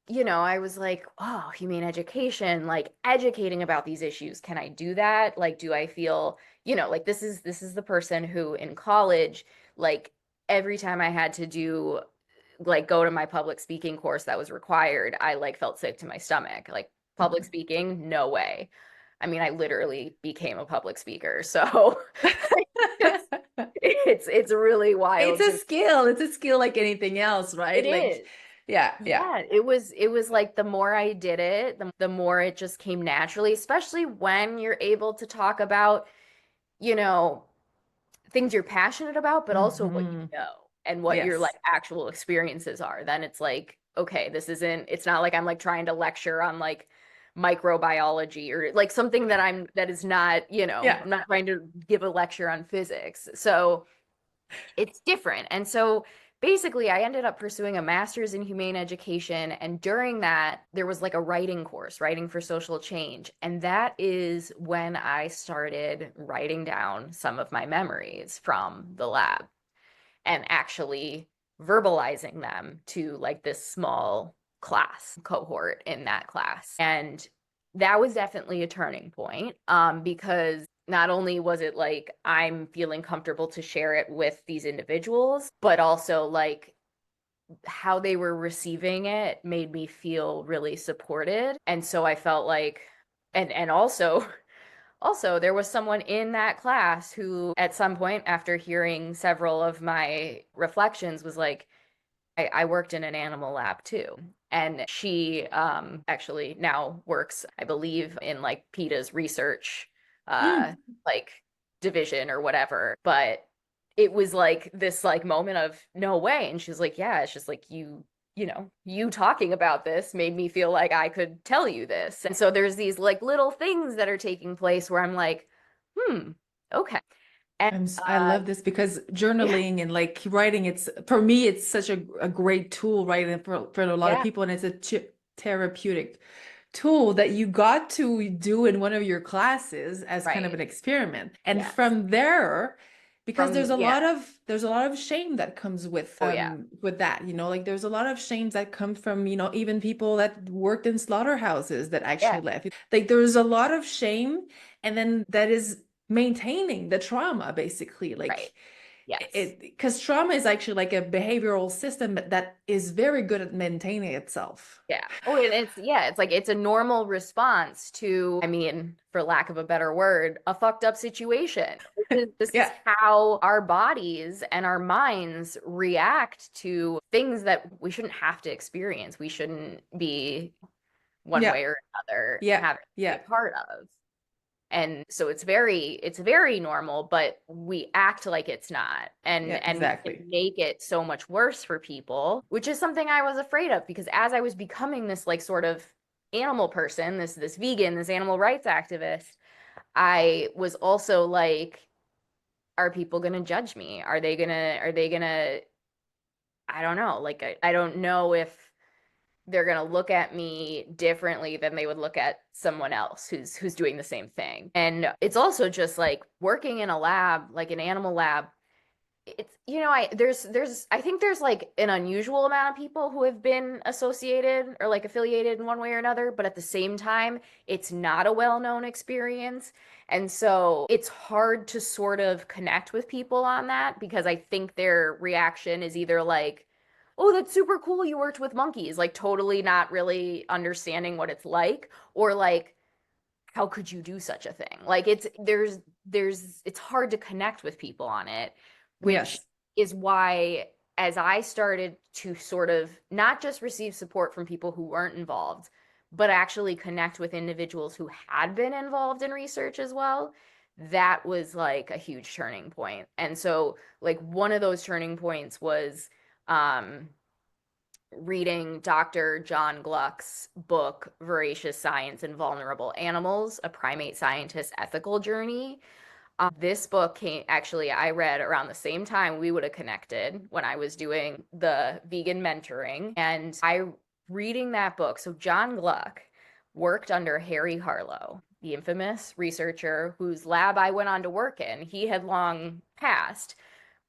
I was like, oh, humane education, like educating about these issues. Can I do that? Like, do I feel, like this is the person who in college, like every time I had to do like go to my public speaking course that was required, I like felt sick to my stomach. Like public speaking, no way. I mean, I literally became a public speaker. So it's it's really
It's
wild
a
to
skill. It's a skill like anything else,
it
right? Like,
is.
yeah, yeah.
Yeah, it was like the more I did it, the more it just came naturally, especially when you're able to talk about, you know, things you're passionate about, but also what you
Hmm.
know and what your like
Yes.
actual experiences are. Then it's like, okay, it's not like I'm like trying to lecture on like microbiology or like something that is not,
Yeah.
I'm not trying to give a lecture on physics. So it's different. And so basically I ended up pursuing a master's in humane education. And during that, there was like a writing course, writing for social change. And that is when I started writing down some of my memories from the lab and actually verbalizing them to like this small class cohort in that class. And that was definitely a turning point, because not only was it like I'm feeling comfortable to share it with these individuals, but also like how they were receiving it made me feel really supported. And so I felt like, and also, there was someone in that class who, at some point, after hearing several of my reflections, was like, I worked in an animal lab too. And she actually now works, I believe, in like PETA's research
Mm.
like division or whatever. But it was like this like moment of no way. And she's like, yeah, it's just like you know, you talking about this made me feel like I could tell you this. And so there's these like little things that are taking place where I'm like, okay. And
I love this because
yeah,
journaling and like writing, it's for me, it's such a great tool, right? And for a lot of
yeah,
people, and it's a therapeutic tool that you got to do in one of your classes as kind of
right.
an experiment. And
Yes.
from there, because
From yeah.
there's a lot of shame that comes
Oh yeah.
with that, like there's a lot of shame that comes from, even people that worked in slaughterhouses that
Yeah.
actually left. Like there's a lot of shame, and then that is maintaining the trauma basically,
Right.
like
Yes.
because trauma is actually like a behavioral system that is very good at maintaining itself.
Yeah. Oh, and it's like it's a normal response to, I mean, for lack of a better word, a fucked up situation. This is
Yeah,
how our bodies and our minds react to things that we shouldn't have to experience. We shouldn't be one
yeah,
way or another
yeah,
having to be
yeah,
a part of. And so it's very normal, but we act like it's not.
yeah,
And we
exactly.
can make it so much worse for people, which is something I was afraid of because as I was becoming this like sort of animal person, this vegan, this animal rights activist, I was also like, are people gonna judge me? Are they gonna I don't know. Like I don't know if they're going to look at me differently than they would look at someone else who's doing the same thing. And it's also just like working in a lab, like an animal lab. It's there's I think there's like an unusual amount of people who have been associated or like affiliated in one way or another, but at the same time, it's not a well-known experience. And so it's hard to sort of connect with people on that because I think their reaction is either like, oh, that's super cool. You worked with monkeys, like totally not really understanding what it's like, or like, how could you do such a thing? Like it's hard to connect with people on it, which
Yes.
is why as I started to sort of not just receive support from people who weren't involved, but actually connect with individuals who had been involved in research as well, that was like a huge turning point. And so like one of those turning points was um reading Dr. John Gluck's book, Voracious Science and Vulnerable Animals, A Primate Scientist's Ethical Journey. This book I read around the same time we would have connected when I was doing the vegan mentoring. And reading that book, so John Gluck worked under Harry Harlow, the infamous researcher whose lab I went on to work in. He had long passed,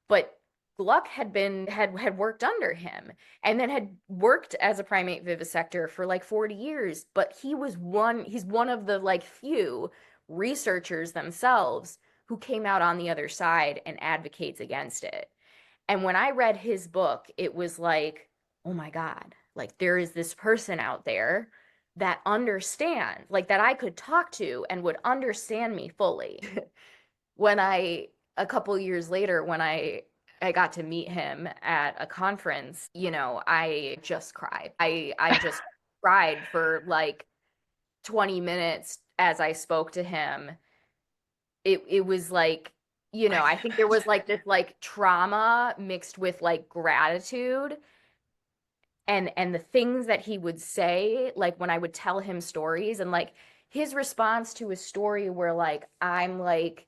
but Gluck had worked under him and then had worked as a primate vivisector for like 40 years, but he's one of the like few researchers themselves who came out on the other side and advocates against it. And when I read his book, it was like, oh my God, like there is this person out there that understands, like that I could talk to and would understand me fully. when I A couple years later when I got to meet him at a conference, I just cried. I just cried for like 20 minutes as I spoke to him. It was like,
I
I
can
think there was
imagine.
like this like trauma mixed with like gratitude and the things that he would say, like when I would tell him stories and like his response to a story where like I'm like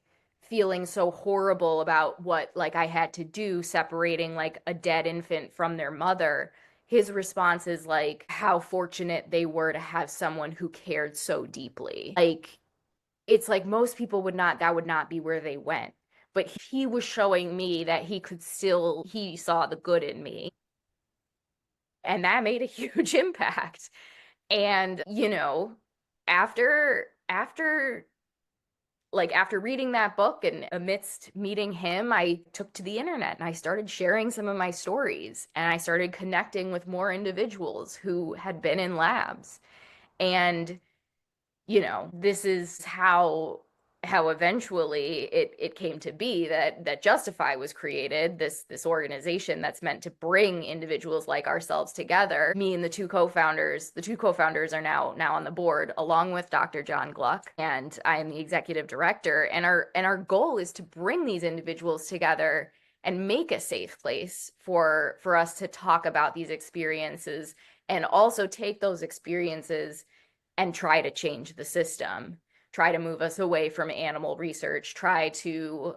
feeling so horrible about what like I had to do separating like a dead infant from their mother, his response is like how fortunate they were to have someone who cared so deeply. Like it's like most people would not, that would not be where they went. But he was showing me that he could still, he saw the good in me. And that made a huge impact. And, you know, after after reading that book and amidst meeting him, I took to the internet and I started sharing some of my stories and I started connecting with more individuals who had been in labs. And you know, this is how eventually it came to be that Justify was created, this organization that's meant to bring individuals like ourselves together. Me and the two co-founders are now on the board along with Dr. John Gluck, and I am the executive director, and our goal is to bring these individuals together and make a safe place for us to talk about these experiences and also take those experiences and try to change the system, try to move us away from animal research, try to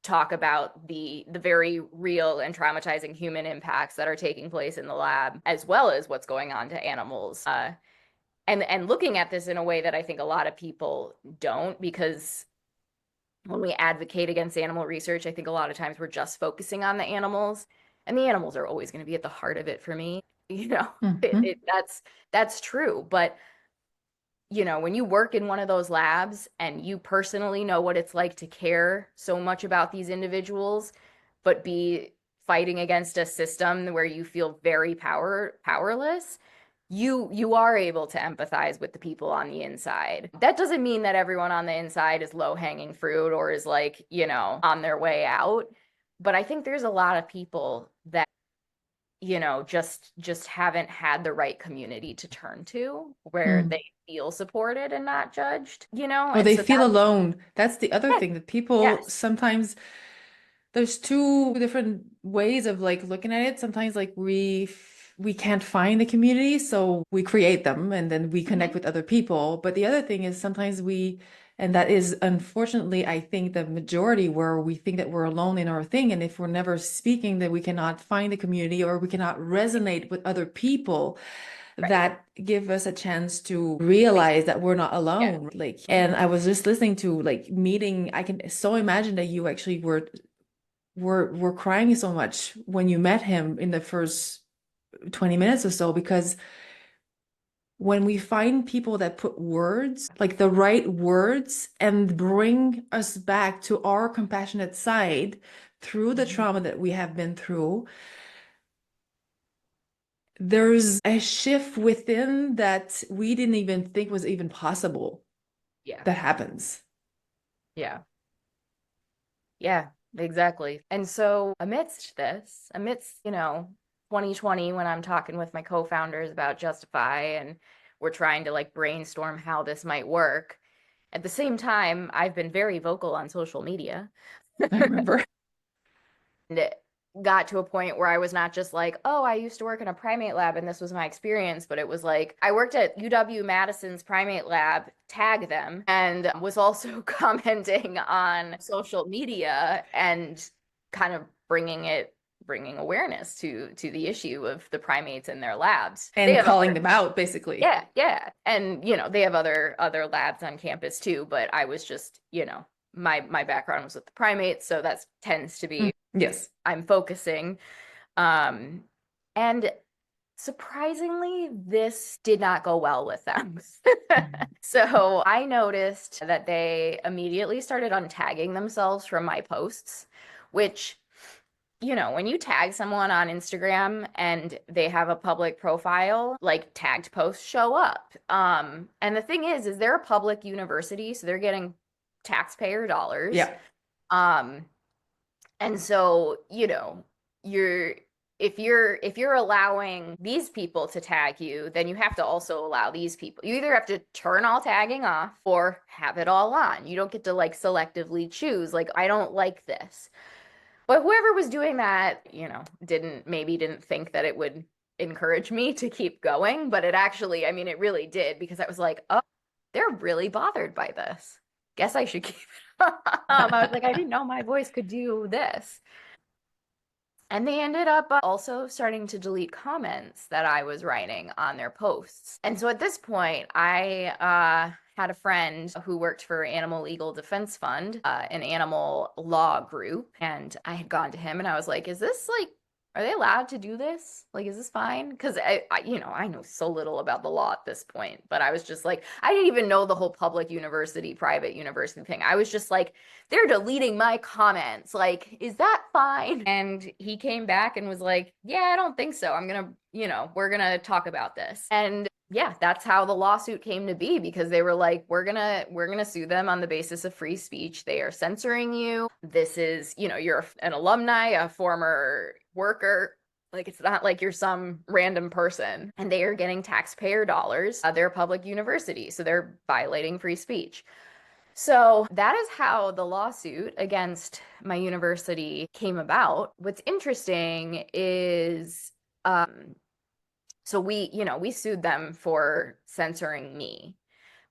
talk about the very real and traumatizing human impacts that are taking place in the lab, as well as what's going on to animals. And looking at this in a way that I think a lot of people don't, because when we advocate against animal research, I think a lot of times we're just focusing on the animals, and the animals are always going to be at the heart of it for me. You know,
Mhm.
that's true. But you know, when you work in one of those labs and you personally know what it's like to care so much about these individuals, but be fighting against a system where you feel very powerless, you are able to empathize with the people on the inside. That doesn't mean that everyone on the inside is low-hanging fruit or is like, you know, on their way out. But I think there's a lot of people that you know, just haven't had the right community to turn to where
Mm.
they feel supported and not judged, you know?
Or
And
they
so
feel
that,
alone. That's the other
yes,
thing that people
yes,
sometimes, there's two different ways of like looking at it. Sometimes like we can't find the community, so we create them and then we connect
mhm,
with other people. But the other thing is sometimes we, and that is unfortunately, I think the majority where we think that we're alone in our thing. And if we're never speaking, then we cannot find the community or we cannot resonate with other people
right.
that give us a chance to
Like,
realize that we're not
yeah.
alone. Like,
Mhm.
and I was just listening to like meeting, I can so imagine that you actually were crying so much when you met him in the first 20 minutes or so, because when we find people that put words, like the right words, and bring us back to our compassionate side through the
Mhm.
trauma that we have been through, there's a shift within that we didn't even think was even possible
Yeah.
that happens.
Yeah. Yeah, exactly. And so amidst, you know, 2020 when I'm talking with my co-founders about Justify and we're trying to like brainstorm how this might work. At the same time, I've been very vocal on social media.
I remember.
And it got to a point where I was not just like, oh, I used to work in a primate lab and this was my experience, but it was like I worked at UW-Madison's primate lab, tag them, and was also commenting on social media and kind of bringing awareness to the issue of the primates in their labs. They
And
have
calling
other
them out, basically.
yeah, yeah. And you know, they have other labs on campus too, but I was just, you know, my background was with the primates, so that tends to
Mm,
be
yes.
I'm focusing. Um, and surprisingly, this did not go well with them. So I noticed that they immediately started untagging themselves from my posts, which, you know, when you tag someone on Instagram and they have a public profile, like tagged posts show up. And the thing is they're a public university, so they're getting taxpayer dollars.
Yeah.
Um, and so, you know, you're if you're allowing these people to tag you, then you have to also allow these people. You either have to turn all tagging off or have it all on. You don't get to like selectively choose, like, I don't like this. But whoever was doing that, you know, didn't think that it would encourage me to keep going, but it actually, I mean, it really did because I was like, oh, they're really bothered by this. Guess I should keep it I was like, I didn't know my voice could do this. And they ended up also starting to delete comments that I was writing on their posts. And so at this point, I had a friend who worked for Animal Legal Defense Fund, an animal law group. And I had gone to him and I was like, is this like, are they allowed to do this? Like, is this fine? Because I know so little about the law at this point, but I was just like, I didn't even know the whole public university, private university thing. I was just like, they're deleting my comments. Like, is that fine? And he came back and was like, yeah, I don't think so. We're gonna talk about this. And yeah, that's how the lawsuit came to be, because they were like, we're gonna sue them on the basis of free speech. They are censoring you. This is, you're an alumni, a former worker. Like, it's not like you're some random person, and they are getting taxpayer dollars. They're a public university, so they're violating free speech. So that is how the lawsuit against my university came about. What's interesting is, so we sued them for censoring me.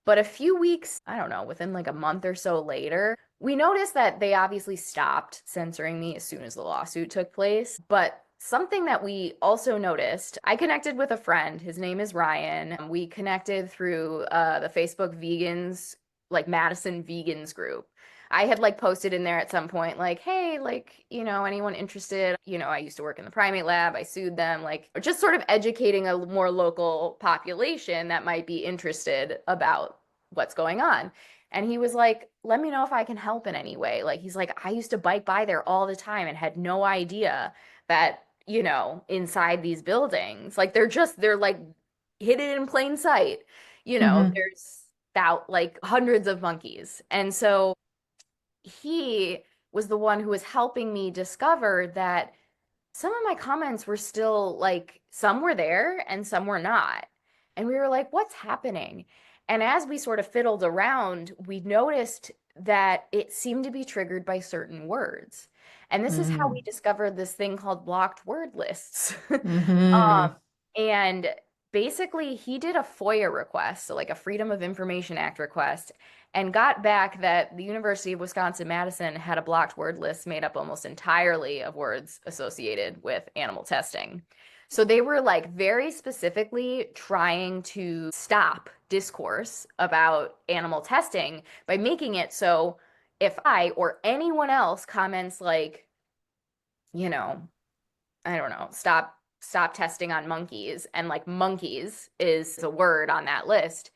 But a few weeks, I don't know, within like a month or so later, we noticed that they obviously stopped censoring me as soon as the lawsuit took place. But something that we also noticed, I connected with a friend. His name is Ryan. We connected through the Facebook vegans, like Madison Vegans group. I had like posted in there at some point, like, hey, like, anyone interested? I used to work in the primate lab. I sued them, like, just sort of educating a more local population that might be interested about what's going on. And he was like, let me know if I can help in any way. Like, he's like, I used to bike by there all the time and had no idea that, inside these buildings, like, they're like hidden in plain sight.
Mhm.
There's about like hundreds of monkeys. And so he was the one who was helping me discover that some of my comments were still like, some were there and some were not. And we were like, what's happening? And as we sort of fiddled around, we noticed that it seemed to be triggered by certain words. And this is how we
Mhm.
discovered this thing called blocked word lists.
Mhm.
And basically, he did a FOIA request, so like a Freedom of Information Act request, and got back that the University of Wisconsin-Madison had a blocked word list made up almost entirely of words associated with animal testing. So they were like very specifically trying to stop discourse about animal testing by making it so if I or anyone else comments like, you know, I don't know, stop testing on monkeys, and like monkeys is a word on that list,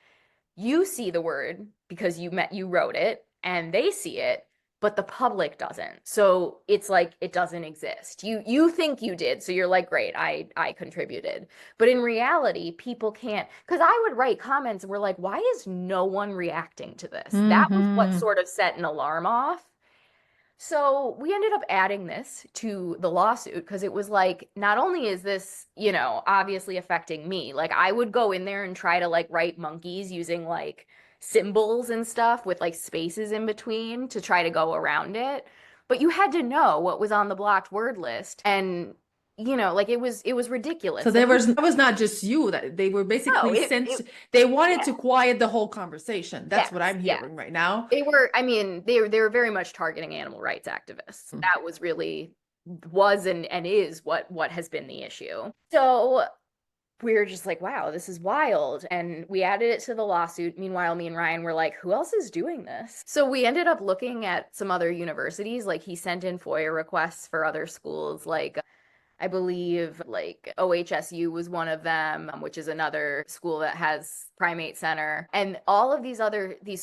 you see the word because you wrote it, and they see it, but the public doesn't. So it's like it doesn't exist. You think you did, so you're like, great, I contributed. But in reality, people can't, because I would write comments and we're like, why is no one reacting to this? That was what
Mhm.
sort of set an alarm off. So we ended up adding this to the lawsuit because it was like, not only is this, obviously affecting me, like I would go in there and try to like write monkeys using like symbols and stuff with like spaces in between to try to go around it. But you had to know what was on the blocked word list. And, like it was
So
ridiculous.
there
Like we,
was that was not just you, that they were
no,
basically
it,
they wanted
yeah,
to quiet the whole conversation. That's what
yes,
I'm
yes.
hearing right now.
They were, I mean, they were very much targeting animal rights activists. That was really was and is what has been the issue. So we were just like, wow, this is wild. And we added it to the lawsuit. Meanwhile, me and Ryan were like, who else is doing this? So we ended up looking at some other universities. Like he sent in FOIA requests for other schools, like I believe like OHSU was one of them, which is another school that has primate center. And all of these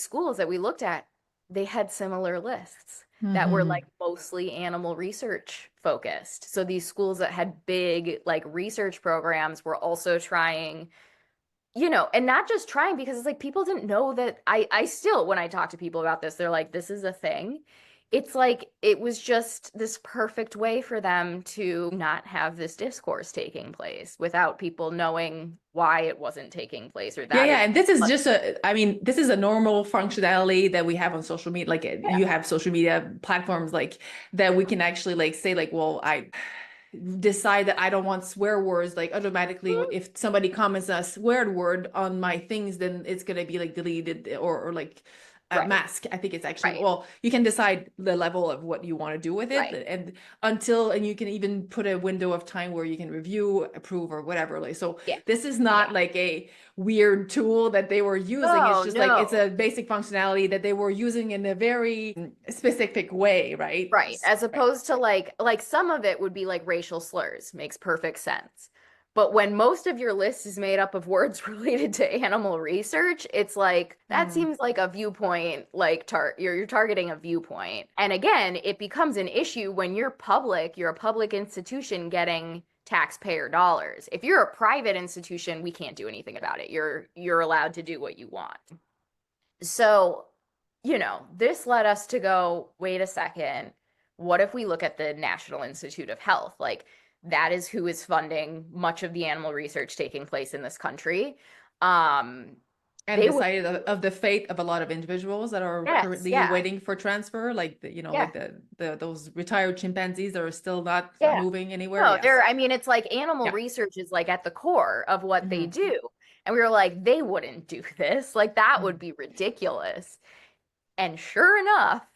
schools that we looked at, they had similar lists that were like
Mhm.
mostly animal research focused. So these schools that had big like research programs were also trying, and not just trying, because it's like people didn't know that I still, when I talk to people about this, they're like, this is a thing. It's like it was just this perfect way for them to not have this discourse taking place without people knowing why it wasn't taking place or
Yeah,
that
yeah,
it
and this is
was.
just I mean, this is a normal functionality that we have on social media. Like
Yeah.
you have social media platforms like that we can actually like say like, well, I decide that I don't want swear words, like automatically
Mhm.
if somebody comments a swear word on my things, then it's gonna be like deleted or like a
Right.
mask. I think it's actually,
Right.
well, you can decide the level of what you want to do with it,
Right.
and you can even put a window of time where you can review, approve, or whatever. Like, so
Yeah.
this is not
Yeah.
like a weird tool that they were using. It's
No,
just like it's
no.
a basic functionality that they were using in a very specific way, right?
Right. As opposed to like some of it would be like racial slurs, makes perfect sense. But when most of your list is made up of words related to animal research, it's like that
Mm.
seems like a viewpoint, like you're targeting a viewpoint. And again, it becomes an issue when you're a public institution getting taxpayer dollars. If you're a private institution, we can't do anything about it. You're allowed to do what you want. So, this led us to go, wait a second, what if we look at the National Institute of Health? Like, that is who is funding much of the animal research taking place in this country. Um,
And
they would,
decided of the fate of a lot of individuals that are
yes,
currently
yeah,
waiting for transfer, like
yeah,
like the those retired chimpanzees that are still not
yeah.
moving anywhere.
No,
Yes.
I mean, it's like animal
Yeah.
research is like at the core of what they
Hmm.
do. And we were like, they wouldn't do this. Like, that would
Hmm.
be ridiculous. And sure enough,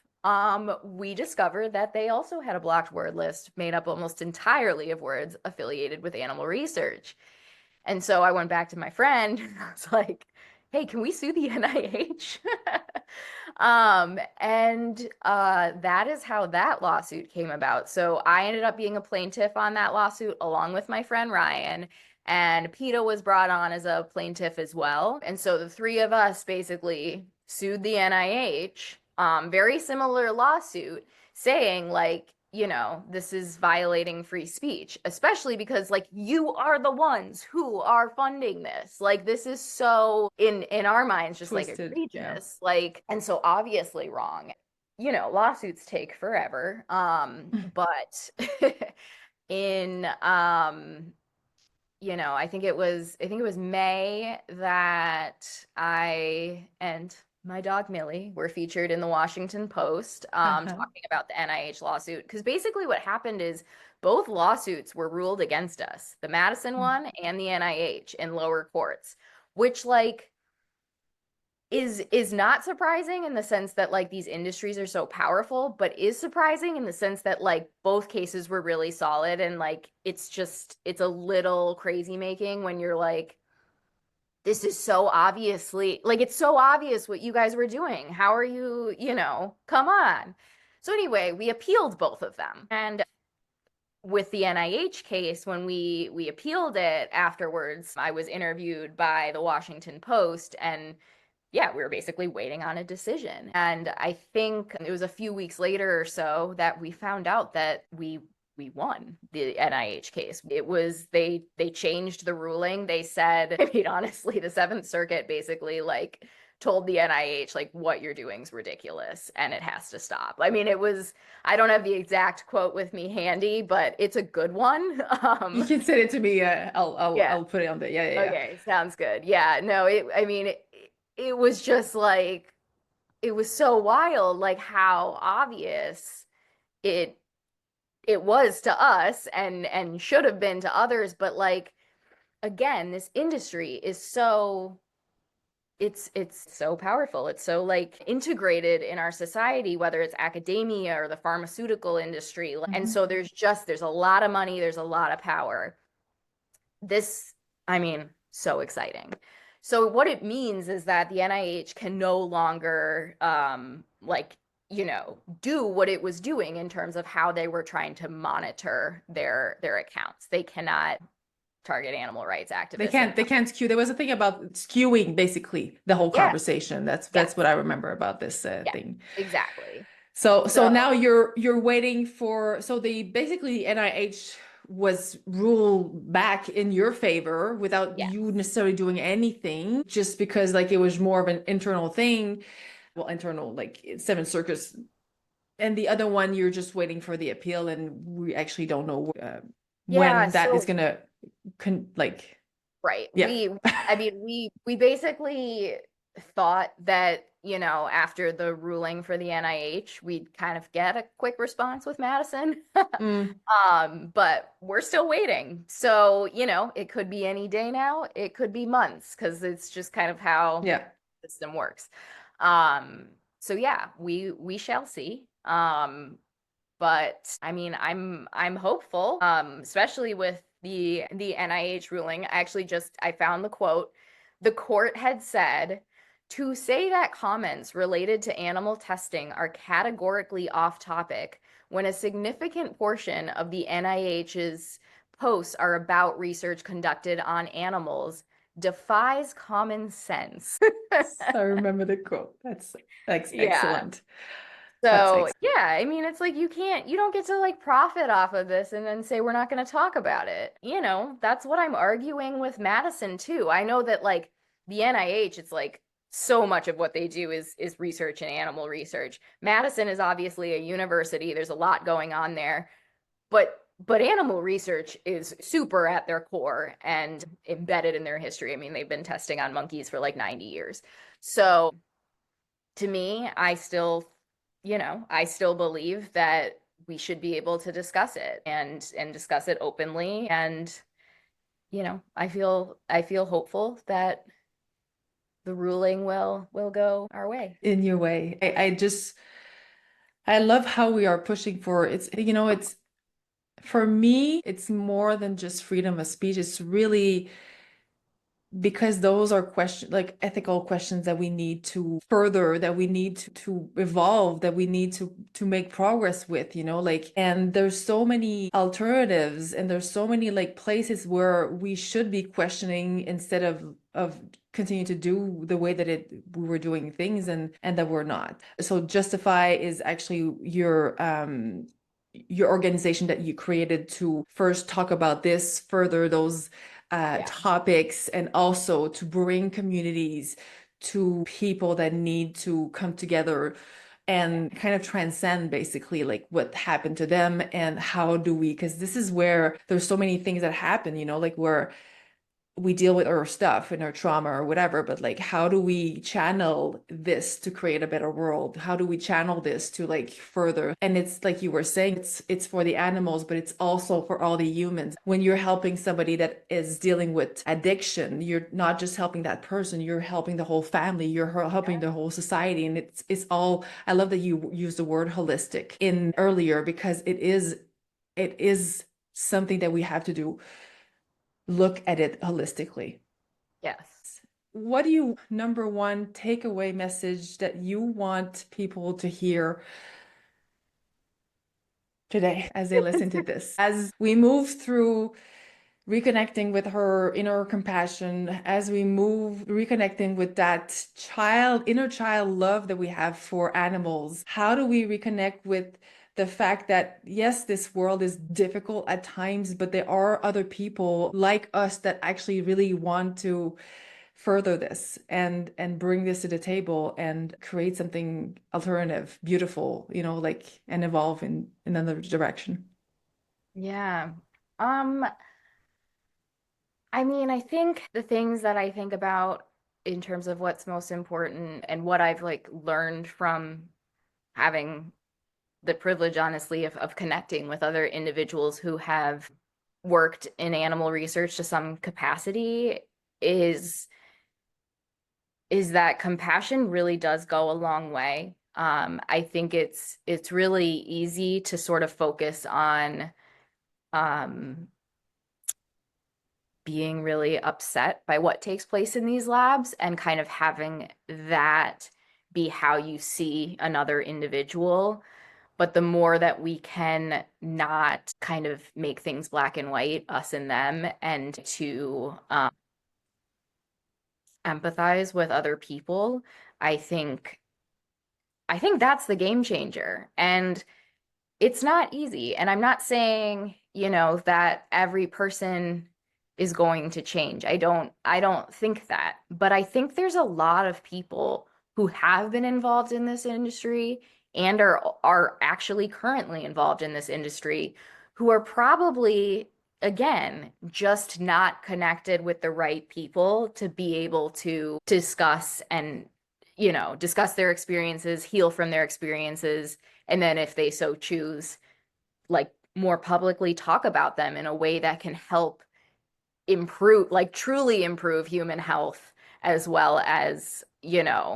we discovered that they also had a blocked word list made up almost entirely of words affiliated with animal research. And so I went back to my friend and I was like, hey, can we sue the NIH? And that is how that lawsuit came about. So I ended up being a plaintiff on that lawsuit along with my friend Ryan. And PETA was brought on as a plaintiff as well. And so the three of us basically sued the NIH, very similar lawsuit, saying like, this is violating free speech, especially because like you are the ones who are funding this. Like this is so in our minds just like
Twisted. Yeah.
egregious. Like and so obviously wrong. Lawsuits take forever. But in I think it was May that I and my dog Millie were featured in the Washington Post
Uh-huh.
talking about the NIH lawsuit. Because basically what happened is both lawsuits were ruled against us, the Madison one and the NIH in lower courts, which like is not surprising in the sense that like these industries are so powerful, but is surprising in the sense that like both cases were really solid and like it's a little crazy making when you're like this is so obviously like it's so obvious what you guys were doing. How are you, come on. So anyway, we appealed both of them. And with the NIH case, when we appealed it afterwards, I was interviewed by the Washington Post and yeah, we were basically waiting on a decision. And I think it was a few weeks later or so that we found out that we won the NIH case. It was they changed the ruling. They said, I mean, honestly, the Seventh Circuit basically like told the NIH like what you're doing is ridiculous and it has to stop. I mean, I don't have the exact quote with me handy, but it's a good one.
You can send it to me.
Yeah.
I'll put it on the, yeah, yeah, yeah.
Okay, sounds good. Yeah, no, I mean, it was just like, it was so wild, like how obvious it it was to us and should have been to others. But like, again, this industry is so it's so powerful. It's so like integrated in our society, whether it's academia or the pharmaceutical industry. And
Mhm.
so there's a lot of money, there's a lot of power. This, I mean, so exciting. So what it means is that the NIH can no longer do what it was doing in terms of how they were trying to monitor their accounts. They cannot target animal rights activists and
They can't skew. There was a thing about skewing basically the whole
yeah,
conversation.
yeah,
That's what I remember about this
yeah,
thing.
exactly.
So now
So
you're waiting for, so they basically NIH was ruled back in your favor without
yes,
you necessarily doing anything, just because like it was more of an internal thing. Well, internal, like Seven Circus, and the other one you're just waiting for the appeal, and we actually don't know
yeah,
when that is
so
gonna like,
right.
yeah.
I mean, we basically thought that, after the ruling for the NIH, we'd kind of get a quick response with Madison.
Mm,
But we're still waiting. So, it could be any day now. It could be months because it's just kind of how
yeah.
the system works. Um, So yeah, we shall see. But I mean, I'm hopeful, especially with the NIH ruling. I found the quote. The court had said to say that comments related to animal testing are categorically off topic when a significant portion of the NIH's posts are about research conducted on animals defies common sense.
I remember the quote. That's
Yeah.
excellent. That's
So,
excellent.
yeah, I mean, it's like you don't get to like profit off of this and then say we're not going to talk about it. You know, that's what I'm arguing with Madison too. I know that like the NIH, it's like so much of what they do is research and animal research. Madison is obviously a university. There's a lot going on there, but animal research is super at their core and embedded in their history. I mean, they've been testing on monkeys for like 90 years. So, to me, I still believe that we should be able to discuss it and discuss it openly. And, I feel hopeful that the ruling will go our way.
In your way. I love how we are pushing for it's for me, it's more than just freedom of speech. It's really because those are questions like ethical questions that we need to further, that we need to evolve, that we need to make progress with, like, and there's so many alternatives and there's so many like places where we should be questioning instead of continue to do the way that we were doing things and that we're not. So Justify is actually your organization that you created to first talk about this, further those
Yeah.
topics, and also to bring communities to people that need to come together and kind of transcend basically like what happened to them and how do we, because this is where there's so many things that happen, like where we deal with our stuff and our trauma or whatever, but like how do we channel this to create a better world? How do we channel this to like further? And it's like you were saying, it's for the animals, but it's also for all the humans. When you're helping somebody that is dealing with addiction, you're not just helping that person, you're helping the whole family, you're helping the whole society. And it's all, I love that you used the word holistic in earlier, because it is something that we have to do, look at it holistically.
Yes.
What do you, number one takeaway message that you want people to hear today as they listen to this? As we move through reconnecting with her inner compassion, as we move reconnecting with that inner child love that we have for animals, how do we reconnect with the fact that yes, this world is difficult at times, but there are other people like us that actually really want to further this and bring this to the table and create something alternative, beautiful, like, and evolve in another direction.
Yeah. Um, I mean, I think the things that I think about in terms of what's most important and what I've like learned from having the privilege, honestly, of connecting with other individuals who have worked in animal research to some capacity is is that compassion really does go a long way. I think it's really easy to sort of focus on um, being really upset by what takes place in these labs and kind of having that be how you see another individual. But the more that we can not kind of make things black and white, us and them, and to empathize with other people, I think I think that's the game changer. And it's not easy. And I'm not saying, that every person is going to change. I don't think that. But I think there's a lot of people who have been involved in this industry and are actually currently involved in this industry who are probably again just not connected with the right people to be able to discuss and discuss their experiences, heal from their experiences, and then if they so choose, like more publicly talk about them in a way that can help improve, like truly improve human health as well as,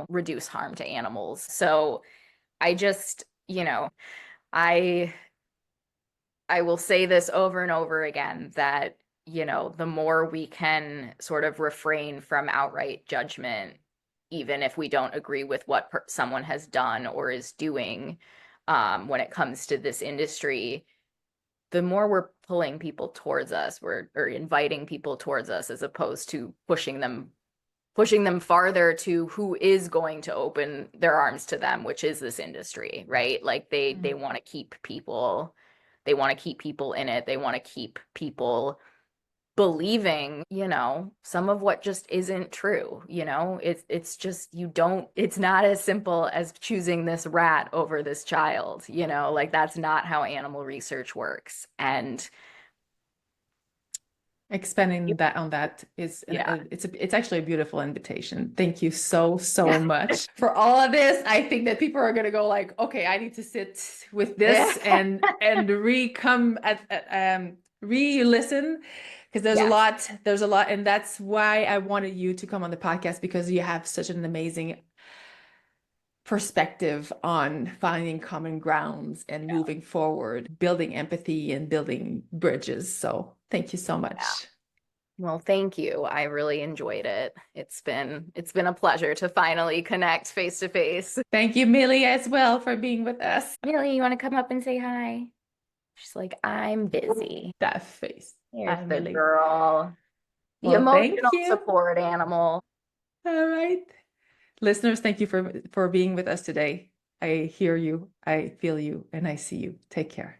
reduce harm to animals. So I just, I I will say this over and over again that, the more we can sort of refrain from outright judgment, even if we don't agree with what someone has done or is doing, when it comes to this industry, the more we're pulling people towards us, or inviting people towards us, as opposed to pushing them farther to who is going to open their arms to them, which is this industry, right? Like they want to keep people, in it. They want to keep people believing, some of what just isn't true. It's just, it's not as simple as choosing this rat over this child, like that's not how animal research works. And
Expanding that on that is
yeah.
it's actually a beautiful invitation. Thank you so much for all of this. I think that people are gonna go like, okay, I need to sit with this and re-listen, because there's a lot, and that's why I wanted you to come on the podcast, because you have such an amazing perspective on finding common grounds and moving forward, building empathy and building bridges. So thank you so much.
Well, thank you. I really enjoyed it. It's been a pleasure to finally connect face to face.
Thank you, Millie, as well, for being with us.
Millie, you want to come up and say hi? She's like, I'm busy.
That face.
Here's
Hi,
the
Millie.
girl. The
Well, thank
emotional
you.
support animal.
All right. Listeners, thank you for being with us today. I hear you, I feel you, and I see you. Take care.